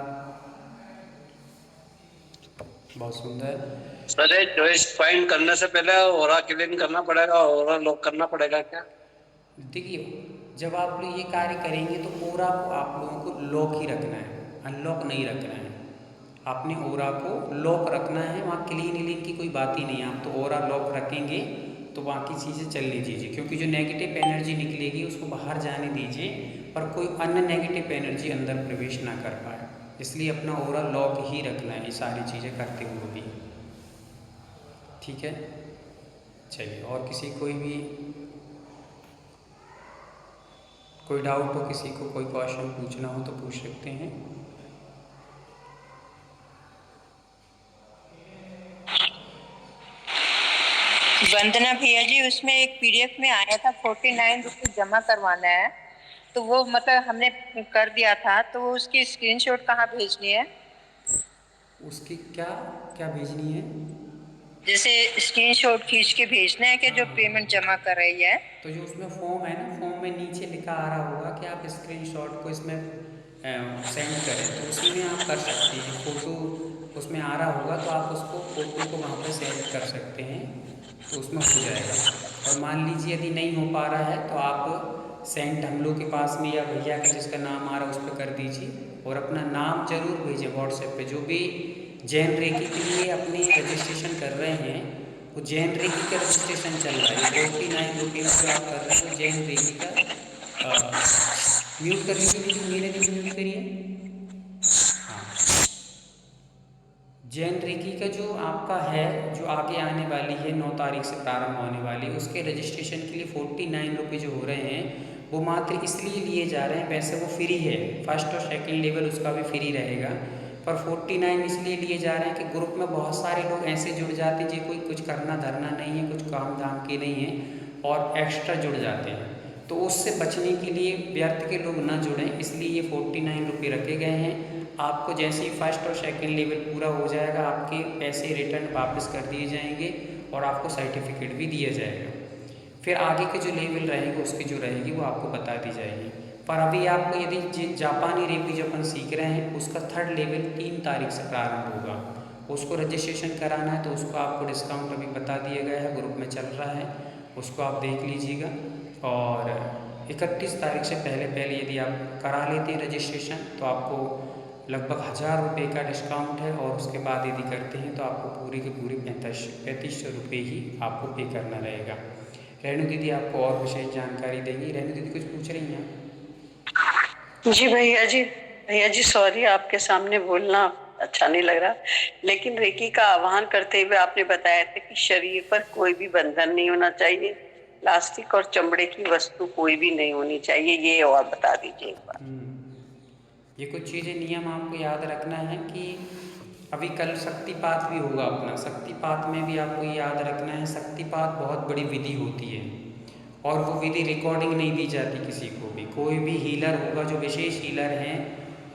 बहुत सुंदर। सर 24 पॉइंट करने से पहले ओरा क्लीन करना पड़ेगा, ओरा लॉक करना पड़ेगा क्या? देखिए, जब आप लोग ये कार्य करेंगे तो ओरा को आप लोगों को लॉक ही रखना है, अनलॉक नहीं रखना है। आपने ओरा को लॉक रखना है, वहाँ क्लीन की कोई बात ही नहीं है। आप तो ओरा लॉक रखेंगे तो बाकी चीज़ें चलने दीजिए, क्योंकि जो नेगेटिव एनर्जी निकलेगी उसको बाहर जाने दीजिए, पर कोई अन्य नेगेटिव एनर्जी अंदर प्रवेश ना कर पाए। इसलिए अपना ओरा लॉक ही रखना है ये सारी चीज़ें करते हुए भी, ठीक है। चलिए, और किसी कोई डाउट हो, किसी को कोई क्वेश्चन पूछना हो तो पूछ सकते हैं। वंदना भैया जी, उसमें एक PDF में आया था 49 रुपये जमा करवाना है, तो वो मतलब हमने कर दिया था, तो वो उसकी स्क्रीनशॉट कहाँ भेजनी है? उसकी क्या भेजनी है? जैसे स्क्रीनशॉट खींच के भेजना है कि जो पेमेंट जमा कर रही है। तो जो उसमें फॉर्म है ना, फॉर्म में नीचे लिखा आ रहा होगा कि आप स्क्रीनशॉट को इसमें सेंड करें, तो उसी में आप कर सकते हैं। फ़ोटो उसमें आ रहा होगा तो आप उसको फ़ोटो को वहाँ पर सेंड कर सकते हैं, तो उसमें हो जाएगा। और मान लीजिए यदि नहीं हो पा रहा है तो आप सेंड हम लोग के पास में या भैया का जिसका नाम आ रहा है उस पर कर दीजिए, और अपना नाम जरूर भेजें व्हाट्सएप पे। जो भी जैन रेकी के लिए अपनी रजिस्ट्रेशन कर रहे हैं, वो जैन रेकी का रजिस्ट्रेशन चल रहा है। 49 रुपीज़ जो आप कर रहे हैं वो जैन रेकी का म्यूट कर लीजिए, मेरे लिए म्यूट करिए। हाँ, जैन रेकी का जो आपका है, जो आगे आने वाली है 9 तारीख से प्रारंभ होने वाली, उसके रजिस्ट्रेशन के लिए 49 रुपये जो हो रहे हैं वो मात्र इसलिए लिए जा रहे हैं। वैसे वो फ्री है, फर्स्ट और सेकंड लेवल उसका भी फ्री रहेगा, पर 49 इसलिए लिए जा रहे हैं कि ग्रुप में बहुत सारे लोग ऐसे जुड़ जाते हैं जो कोई कुछ करना धरना नहीं है, कुछ काम धाम के नहीं है और एक्स्ट्रा जुड़ जाते हैं। तो उससे बचने के लिए व्यर्थ के लोग ना जुड़ें, इसलिए ये 49 रुपये रखे गए हैं। आपको जैसे ही फर्स्ट और सेकंड लेवल पूरा हो जाएगा आपके पैसे रिटर्न वापस कर दिए जाएंगे और आपको सर्टिफिकेट भी दिया जाएगा। फिर आगे के जो लेवल रहेंगे उसकी जो रहेगी वो आपको बता दी जाएगी। पर अभी आपको यदि जापानी रेकी जो अपन सीख रहे हैं उसका 3rd लेवल 3 तारीख से प्रारंभ होगा, उसको रजिस्ट्रेशन कराना है तो उसको आपको डिस्काउंट अभी बता दिया गया है, ग्रुप में चल रहा है, उसको आप देख लीजिएगा। और 31 तारीख से पहले यदि आप करा लेते हैं रजिस्ट्रेशन तो आपको लगभग 1000 रुपये का डिस्काउंट है, और उसके बाद यदि करते हैं तो आपको पूरे के पूरे 3500 रुपये ही आपको पे करना रहेगा। रेणु दीदी आपको और विशेष जानकारी देंगी। रेणु दीदी कुछ पूछ रही हैं? भैया जी सॉरी, आपके सामने बोलना अच्छा नहीं लग रहा, लेकिन रेकी का आह्वान करते हुए आपने बताया था कि शरीर पर कोई भी बंधन नहीं होना चाहिए, प्लास्टिक और चमड़े की वस्तु कोई भी नहीं होनी चाहिए, ये और बता दीजिए एक बार। ये कुछ चीज़ें नियम आपको याद रखना है कि अभी कल शक्तिपात भी होगा अपना। शक्तिपात में भी आपको ये याद रखना है, शक्तिपात बहुत बड़ी विधि होती है और वो विधि रिकॉर्डिंग नहीं दी जाती किसी को भी। कोई भी हीलर होगा, जो विशेष हीलर हैं,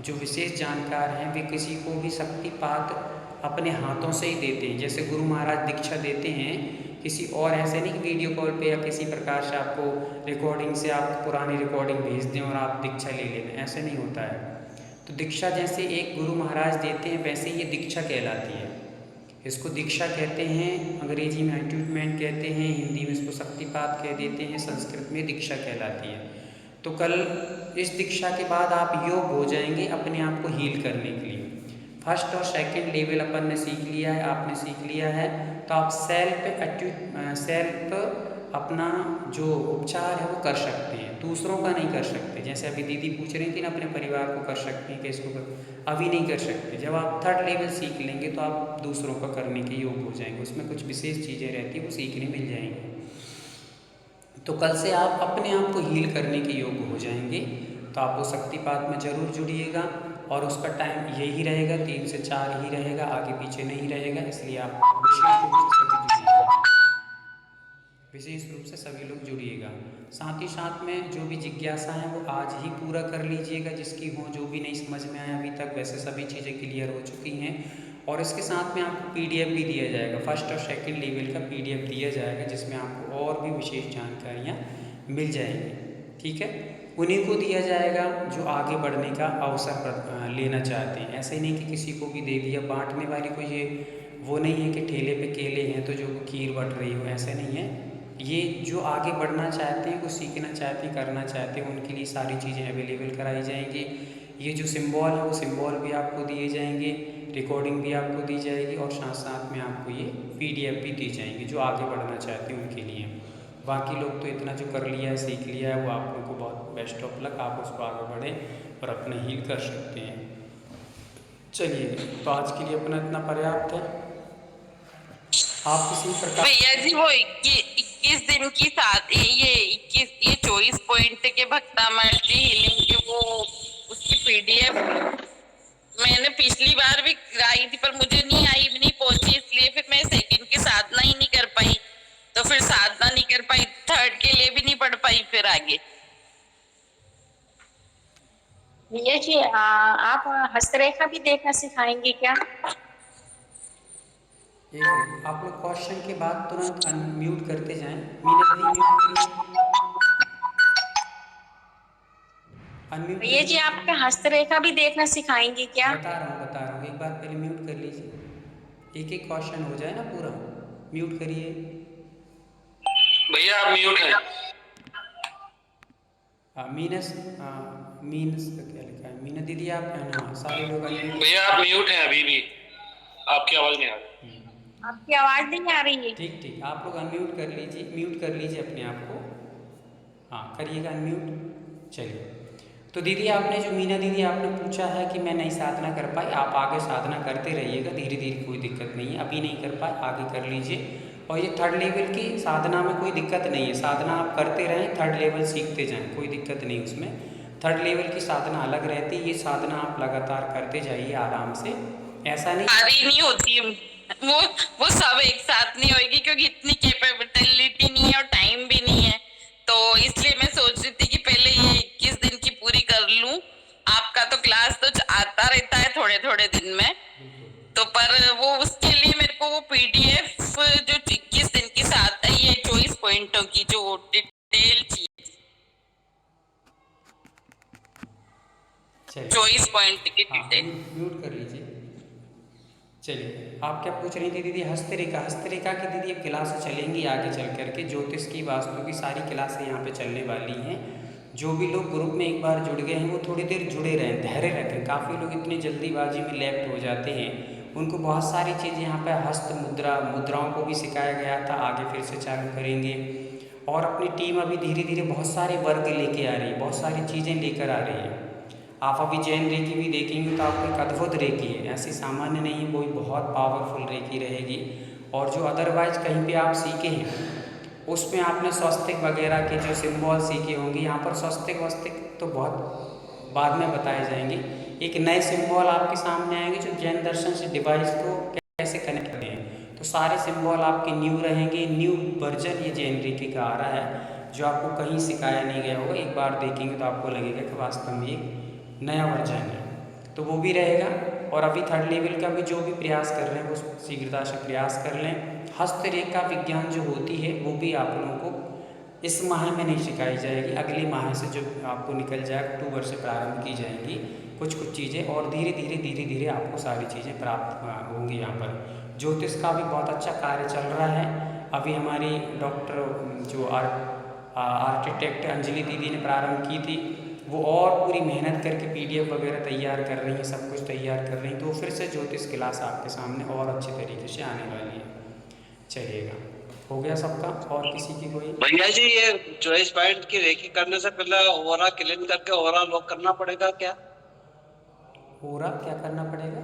जो विशेष जानकार हैं, वे किसी को भी शक्तिपात अपने हाथों से ही देते हैं। जैसे गुरु महाराज दीक्षा देते हैं, किसी और ऐसे नहीं कि वीडियो कॉल पे या किसी प्रकार से आपको रिकॉर्डिंग से आप पुरानी रिकॉर्डिंग भेज दें और आप दीक्षा ले लें, ऐसे नहीं होता है। तो दीक्षा जैसे एक गुरु महाराज देते हैं, वैसे ये दीक्षा कहलाती है। इसको दीक्षा कहते हैं, अंग्रेजी में अटैचमेंट कहते हैं, हिंदी में इसको शक्तिपात कह देते हैं, संस्कृत में दीक्षा कहलाती है। तो कल इस दीक्षा के बाद आप योग हो जाएंगे अपने आप को हील करने के लिए। फर्स्ट और सेकंड लेवल अपन ने सीख लिया है, आपने सीख लिया है, तो आप सेल्फ अपना जो उपचार है वो कर सकते हैं, दूसरों का नहीं कर सकते। जैसे अभी दीदी पूछ रही थी ना, अपने परिवार को कर सकते हैं कि इसको अभी नहीं कर सकते। जब आप थर्ड लेवल सीख लेंगे तो आप दूसरों का करने के योग हो जाएंगे, उसमें कुछ विशेष चीज़ें रहती है वो सीखने मिल जाएंगी। तो कल से आप अपने आप को हील करने के योग हो जाएंगे। तो आप वो शक्तिपात में ज़रूर जुड़िएगा और उसका टाइम यही रहेगा, 3 से 4 ही रहेगा, आगे पीछे नहीं रहेगा। इसलिए आप विशेष रूप से सभी लोग जुड़िएगा। साथ ही साथ में जो भी जिज्ञासा है वो आज ही पूरा कर लीजिएगा, जिसकी हो, जो भी नहीं समझ में आया अभी तक, वैसे सभी चीज़ें क्लियर हो चुकी हैं। और इसके साथ में आपको PDF भी दिया जाएगा, फर्स्ट और सेकंड लेवल का PDF दिया जाएगा, जिसमें आपको और भी विशेष जानकारियाँ मिल जाएंगी। ठीक है, उन्हीं को दिया जाएगा जो आगे बढ़ने का अवसर लेना चाहते हैं। ऐसे नहीं कि किसी को भी दे दिया, बांटने वाली को ये वो नहीं है कि ठेले पे केले हैं तो जो खीर बट रही हो, ऐसे नहीं है। ये जो आगे बढ़ना चाहते हैं, कुछ सीखना चाहते हैं, करना चाहते हैं, उनके लिए सारी चीज़ें अवेलेबल कराई जाएंगी। ये जो सिंबल है वो सिंबल भी आपको दिए जाएंगे, रिकॉर्डिंग भी आपको दी जाएगी और साथ साथ में आपको ये PDF भी दी जाएंगी जो आगे बढ़ना चाहते हैं उनके लिए। बाकी लोग तो इतना जो कर लिया है, सीख लिया है, वो आप लोग को बहुत बेस्ट ऑफ लक, आप उसको आगे बढ़ें और अपने हील कर सकते हैं। चलिए, तो आज के लिए अपना इतना पर्याप्त है। आप किसी प्रकार भैया जी वो 21 दिन की साथ ये 24 पॉइंट के भक्ता मर्जी हीलिंग की वो उसकी PDF मैंने पिछली बार भी कराई थी, पर मुझे नहीं आई, नहीं पहुंची, इसलिए फिर मैं सेकंड की साधना ही नहीं कर पाई। तो फिर साधना नहीं कर पाई, थर्ड के लिए भी नहीं पढ़ पाई फिर आगे। भैया जी आप हस्तरेखा भी देखना सिखाएंगे क्या? आप लोग क्वेश्चन के बाद तुरंत अनम्यूट करते जाएं। मीना दी म्यूट करिए। भैया जी आपका हस्तरेखा भी देखना सिखाएंगे क्या? बता रहा हूँ, एक बार पहले म्यूट कर लीजिए, एक एक क्वेश्चन हो जाए ना पूरा। म्यूट करिए भैया, आप म्यूट हैं। मीनस का क्या लिखा है? मीना दीदी आप है ना, सारे लोग भैया आप म्यूट हैं अभी भी, आपकी आवाज़ नहीं आ रही। आपकी आवाज नहीं आ रही है। ठीक, आप लोग अनम्यूट कर लीजिए, म्यूट कर लीजिए अपने आप को। हाँ, करिएगा अनम्यूट। चलिए, तो दीदी आपने जो मीना दीदी आपने पूछा है कि मैं नहीं साधना कर पाई, आप आगे साधना करते रहिएगा, धीरे धीरे, कोई दिक्कत नहीं है। अभी नहीं कर पाए, आगे कर लीजिए। और ये थर्ड लेवल की साधना में कोई दिक्कत नहीं है, साधना आप करते रहें, थर्ड लेवल सीखते जाएं, कोई दिक्कत नहीं उसमें। थर्ड लेवल की साधना अलग रहती है, ये साधना आप लगातार करते जाइए आराम से, ऐसा नहीं सारी नहीं होती, वो सब एक साथ नहीं होगी, क्योंकि इतनी कैपेबिलिटी नहीं है और टाइम भी नहीं है। तो इसलिए मैं सोच रही थी कि पहले ये 21 दिन की पूरी कर लूं। आपका तो क्लास तो आता रहता है थोड़े थोड़े दिन में, तो पर वो उसके लिए मेरे को वो PDF जो 21 दिन की साथ है, ये 24 पॉइंटों की जो डिटेल चीज, 24 पॉइंट की डिटेल। म्यूट कर लीजिए। चलिए, आप क्या पूछ रही थी दीदी? हस्तरेखा की दीदी अब क्लास चलेंगी आगे चल करके, ज्योतिष की, वास्तु की सारी क्लासें यहाँ पे चलने वाली हैं। जो भी लोग ग्रुप में एक बार जुड़ गए हैं वो थोड़ी देर जुड़े रहें, धैर्य रखें। काफ़ी लोग इतनी जल्दीबाजी में लेफ्ट हो जाते हैं, उनको बहुत सारी चीज़ यहाँ पे हस्त मुद्राओं को भी सिखाया गया था, आगे फिर से चालू करेंगे। और अपनी टीम अभी धीरे धीरे बहुत सारे वर्क लेके आ रही है, बहुत सारी चीज़ें लेकर आ रही है। आप अभी जैन रेकी भी देखेंगे तो आपको एक अद्भुत रेकी है, ऐसी सामान्य नहीं, कोई बहुत पावरफुल रेकी रहेगी। और जो अदरवाइज कहीं पे आप सीखे हैं उसमें आपने स्वस्तिक वगैरह के जो सिंबल सीखे होंगे, यहाँ पर स्वस्तिक वस्तिक तो बहुत बाद में बताए जाएंगे। एक नए सिंबल आपके सामने आएंगे जो जैन दर्शन से डिवाइस को कैसे कनेक्ट करते हैं, तो सारे सिंबल आपके न्यू रहेंगे। न्यू वर्जन ये जैन रेकी का आ रहा है जो आपको कहीं सिखाया नहीं गया होगा। एक बार देखेंगे तो आपको लगेगा कि वास्तव में एक नया वर्जन है, तो वो भी रहेगा। और अभी 3rd लेवल का भी जो भी प्रयास कर रहे हैं वो शीघ्रता से प्रयास कर लें। हस्तरेखा विज्ञान जो होती है वो भी आप लोगों को इस माह में नहीं सिखाई जाएगी, अगले माह से जो आपको निकल जाए, अक्टूबर से प्रारंभ की जाएंगी कुछ चीज़ें, और धीरे धीरे आपको सारी चीज़ें प्राप्त होंगी। यहाँ पर ज्योतिष का भी बहुत अच्छा कार्य चल रहा है। अभी हमारी डॉक्टर जो आर्किटेक्ट अंजलि दीदी ने प्रारंभ की थी, वो और पूरी मेहनत करके PDF वगैरह तैयार कर रही हैं, सब कुछ तैयार कर रही हैं, तो फिर से ज्योतिष क्लास आपके सामने और अच्छे तरीके से आने वाली है। चलिएगा, हो गया सबका? और किसी की कोई? भैया जी, ये चॉइस पॉइंट की रेकी करने से पहले ओरा क्लीन करके ओरा लॉक करना पड़ेगा क्या? ओरा क्या करना पड़ेगा?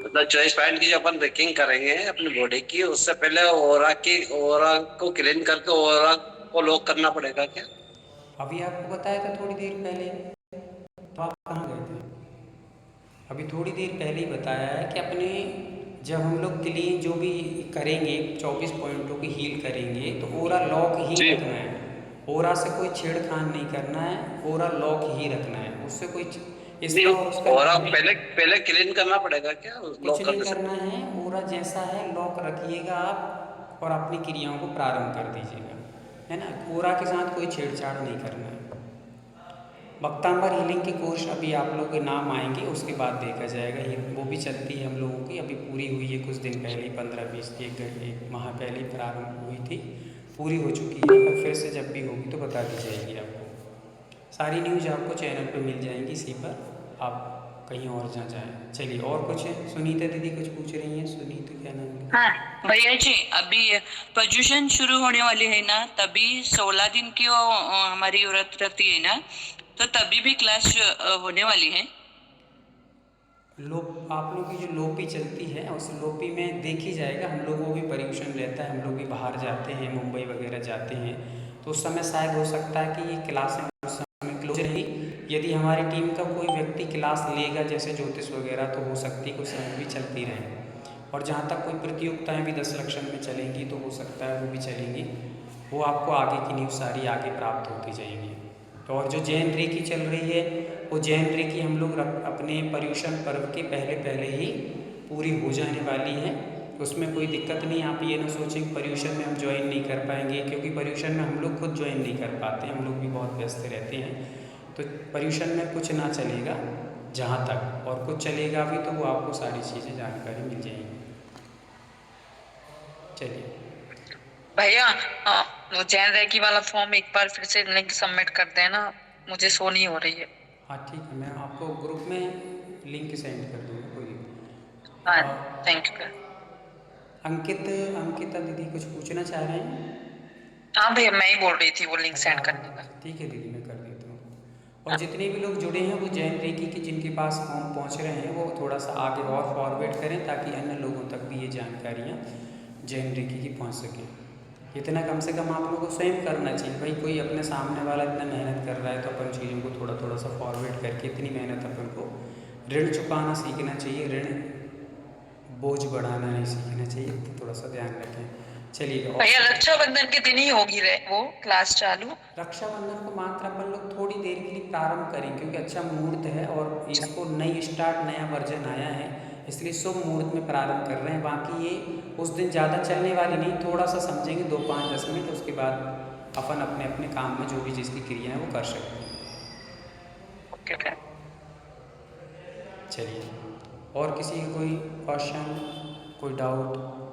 मतलब चॉइस पॉइंट की जो अपन रेकिंग करेंगे अपनी बॉडी की, उससे पहले ओरा को क्लीन करके ओरा को लॉक करना पड़ेगा क्या? अभी आपको बताया था थोड़ी देर पहले, तो आप कहाँ गए थे? अभी थोड़ी देर पहले ही बताया है कि अपने जब हम लोग क्लीन जो भी करेंगे 24 पॉइंटों की हील करेंगे तो ओरा लॉक ही रखना है। ओरा से कोई छेड़खान नहीं करना है, ओरा लॉक ही रखना है, उससे कोई ओरा पहले क्लीन करना पड़ेगा क्या? कुछ नहीं करना है, ओरा जैसा है लॉक रखिएगा आप और अपनी क्रियाओं को प्रारंभ कर दीजिएगा, है ना। ओरा के साथ कोई छेड़छाड़ नहीं करना है। भक्तांबर हीलिंग के कोर्स अभी आप लोगों के नाम आएंगे, उसके बाद देखा जाएगा। ये वो भी चलती है हम लोगों की, अभी पूरी हुई है कुछ दिन पहले, 15-20 एक माह पहले प्रारंभ हुई थी, पूरी हो चुकी है। अब फिर से जब भी होगी तो बता दी जाएगी आपको। सारी न्यूज़ आपको चैनल पे मिल जाएंगी, इसी पर, आप कहीं और ना जाएं। चलिए, और कुछ है? सुनीता दीदी कुछ पूछ रही हैं। सुनीता क्या नाम है? हाँ भैया जी, अभी प्रदूषण शुरू होने वाली है ना, तभी 16 दिन की वो हमारी व्रत रहती है ना, तो तभी भी क्लास होने वाली है। आप लोग की जो लोपी चलती है उस लोपी में देखी जाएगा। हम लोगों को भी पर्यूषण रहता है, हम लोग भी बाहर जाते हैं, मुंबई वगैरह जाते हैं, तो उस समय शायद हो सकता है कि ये क्लासें उस समय क्लोज रहेगी। यदि हमारी टीम का कोई व्यक्ति क्लास लेगा जैसे ज्योतिष वगैरह, तो हो सकती है कुछ समय भी चलती रहें। और जहाँ तक कोई प्रतियोगिताएँ भी 10 लक्षण में चलेंगी तो हो सकता है वो भी चलेंगी। वो आपको आगे की न्यूज़ सारी आगे प्राप्त होती जाएगी। और जो जैन रेकी चल रही है, वो जैन रेकी हम लोग अपने पर्यूषण पर्व के पहले ही पूरी हो जाने वाली है। उसमें कोई दिक्कत नहीं। आप ये ना सोचें पर्यूषण में हम ज्वाइन नहीं कर पाएंगे, क्योंकि पर्यूषण में हम लोग खुद ज्वाइन नहीं कर पाते, हम लोग भी बहुत व्यस्त रहते हैं। तो पर्यूषण में कुछ ना चलेगा जहाँ तक, और कुछ चलेगा भी तो वो आपको सारी चीज़ें जानकारी मिल जाएंगी। चलिए भैया, वो जैन रेकी वाला फॉर्म एक बार फिर से लिंक सबमिट कर देना, मुझे सो नहीं हो रही है। हाँ ठीक है, मैं आपको ग्रुप में लिंक सेंड कर दूँगा, कोई नहीं। हाँ, थैंक यू। अंकिता दीदी कुछ पूछना चाह रहे हैं? हाँ भैया, मैं ही बोल रही थी वो लिंक सेंड करने का। ठीक है दीदी, मैं कर देता हूँ। और जितने भी लोग जुड़े हैं वो जैन रेकी के जिनके पास फॉर्म पहुँच रहे हैं, वो थोड़ा सा आगे और फॉरवर्ड करें ताकि अन्य लोगों तक भी ये जानकारियाँ जैन रेकी की पहुँच सके। इतना कम से कम आप लोगों को स्वयं करना चाहिए। भाई कोई अपने सामने वाला इतना मेहनत कर रहा है तो अपन चीज़ों को थोड़ा सा फॉरवर्ड करके इतनी मेहनत अपन को ऋण चुकाना सीखना चाहिए, ऋण बोझ बढ़ाना नहीं सीखना चाहिए, तो थोड़ा सा ध्यान रखें। चलिए भैया, रक्षाबंधन के दिन ही होगी वो क्लास चालू? रक्षाबंधन को मात्र अपन लोग थोड़ी देर के लिए प्रारंभ करें, क्योंकि अच्छा मुहूर्त है और इसको नई स्टार्ट, नया वर्जन आया है, इसलिए शुभ मुहूर्त में प्रारंभ कर रहे हैं। बाकी ये उस दिन ज़्यादा चलने वाली नहीं, थोड़ा सा समझेंगे 2, 5, 10 मिनट, उसके बाद अपन अपने अपने काम में जो भी जिसकी क्रिया है वो कर सकते हैं। ओके। चलिए, और किसी का कोई क्वेश्चन, कोई डाउट?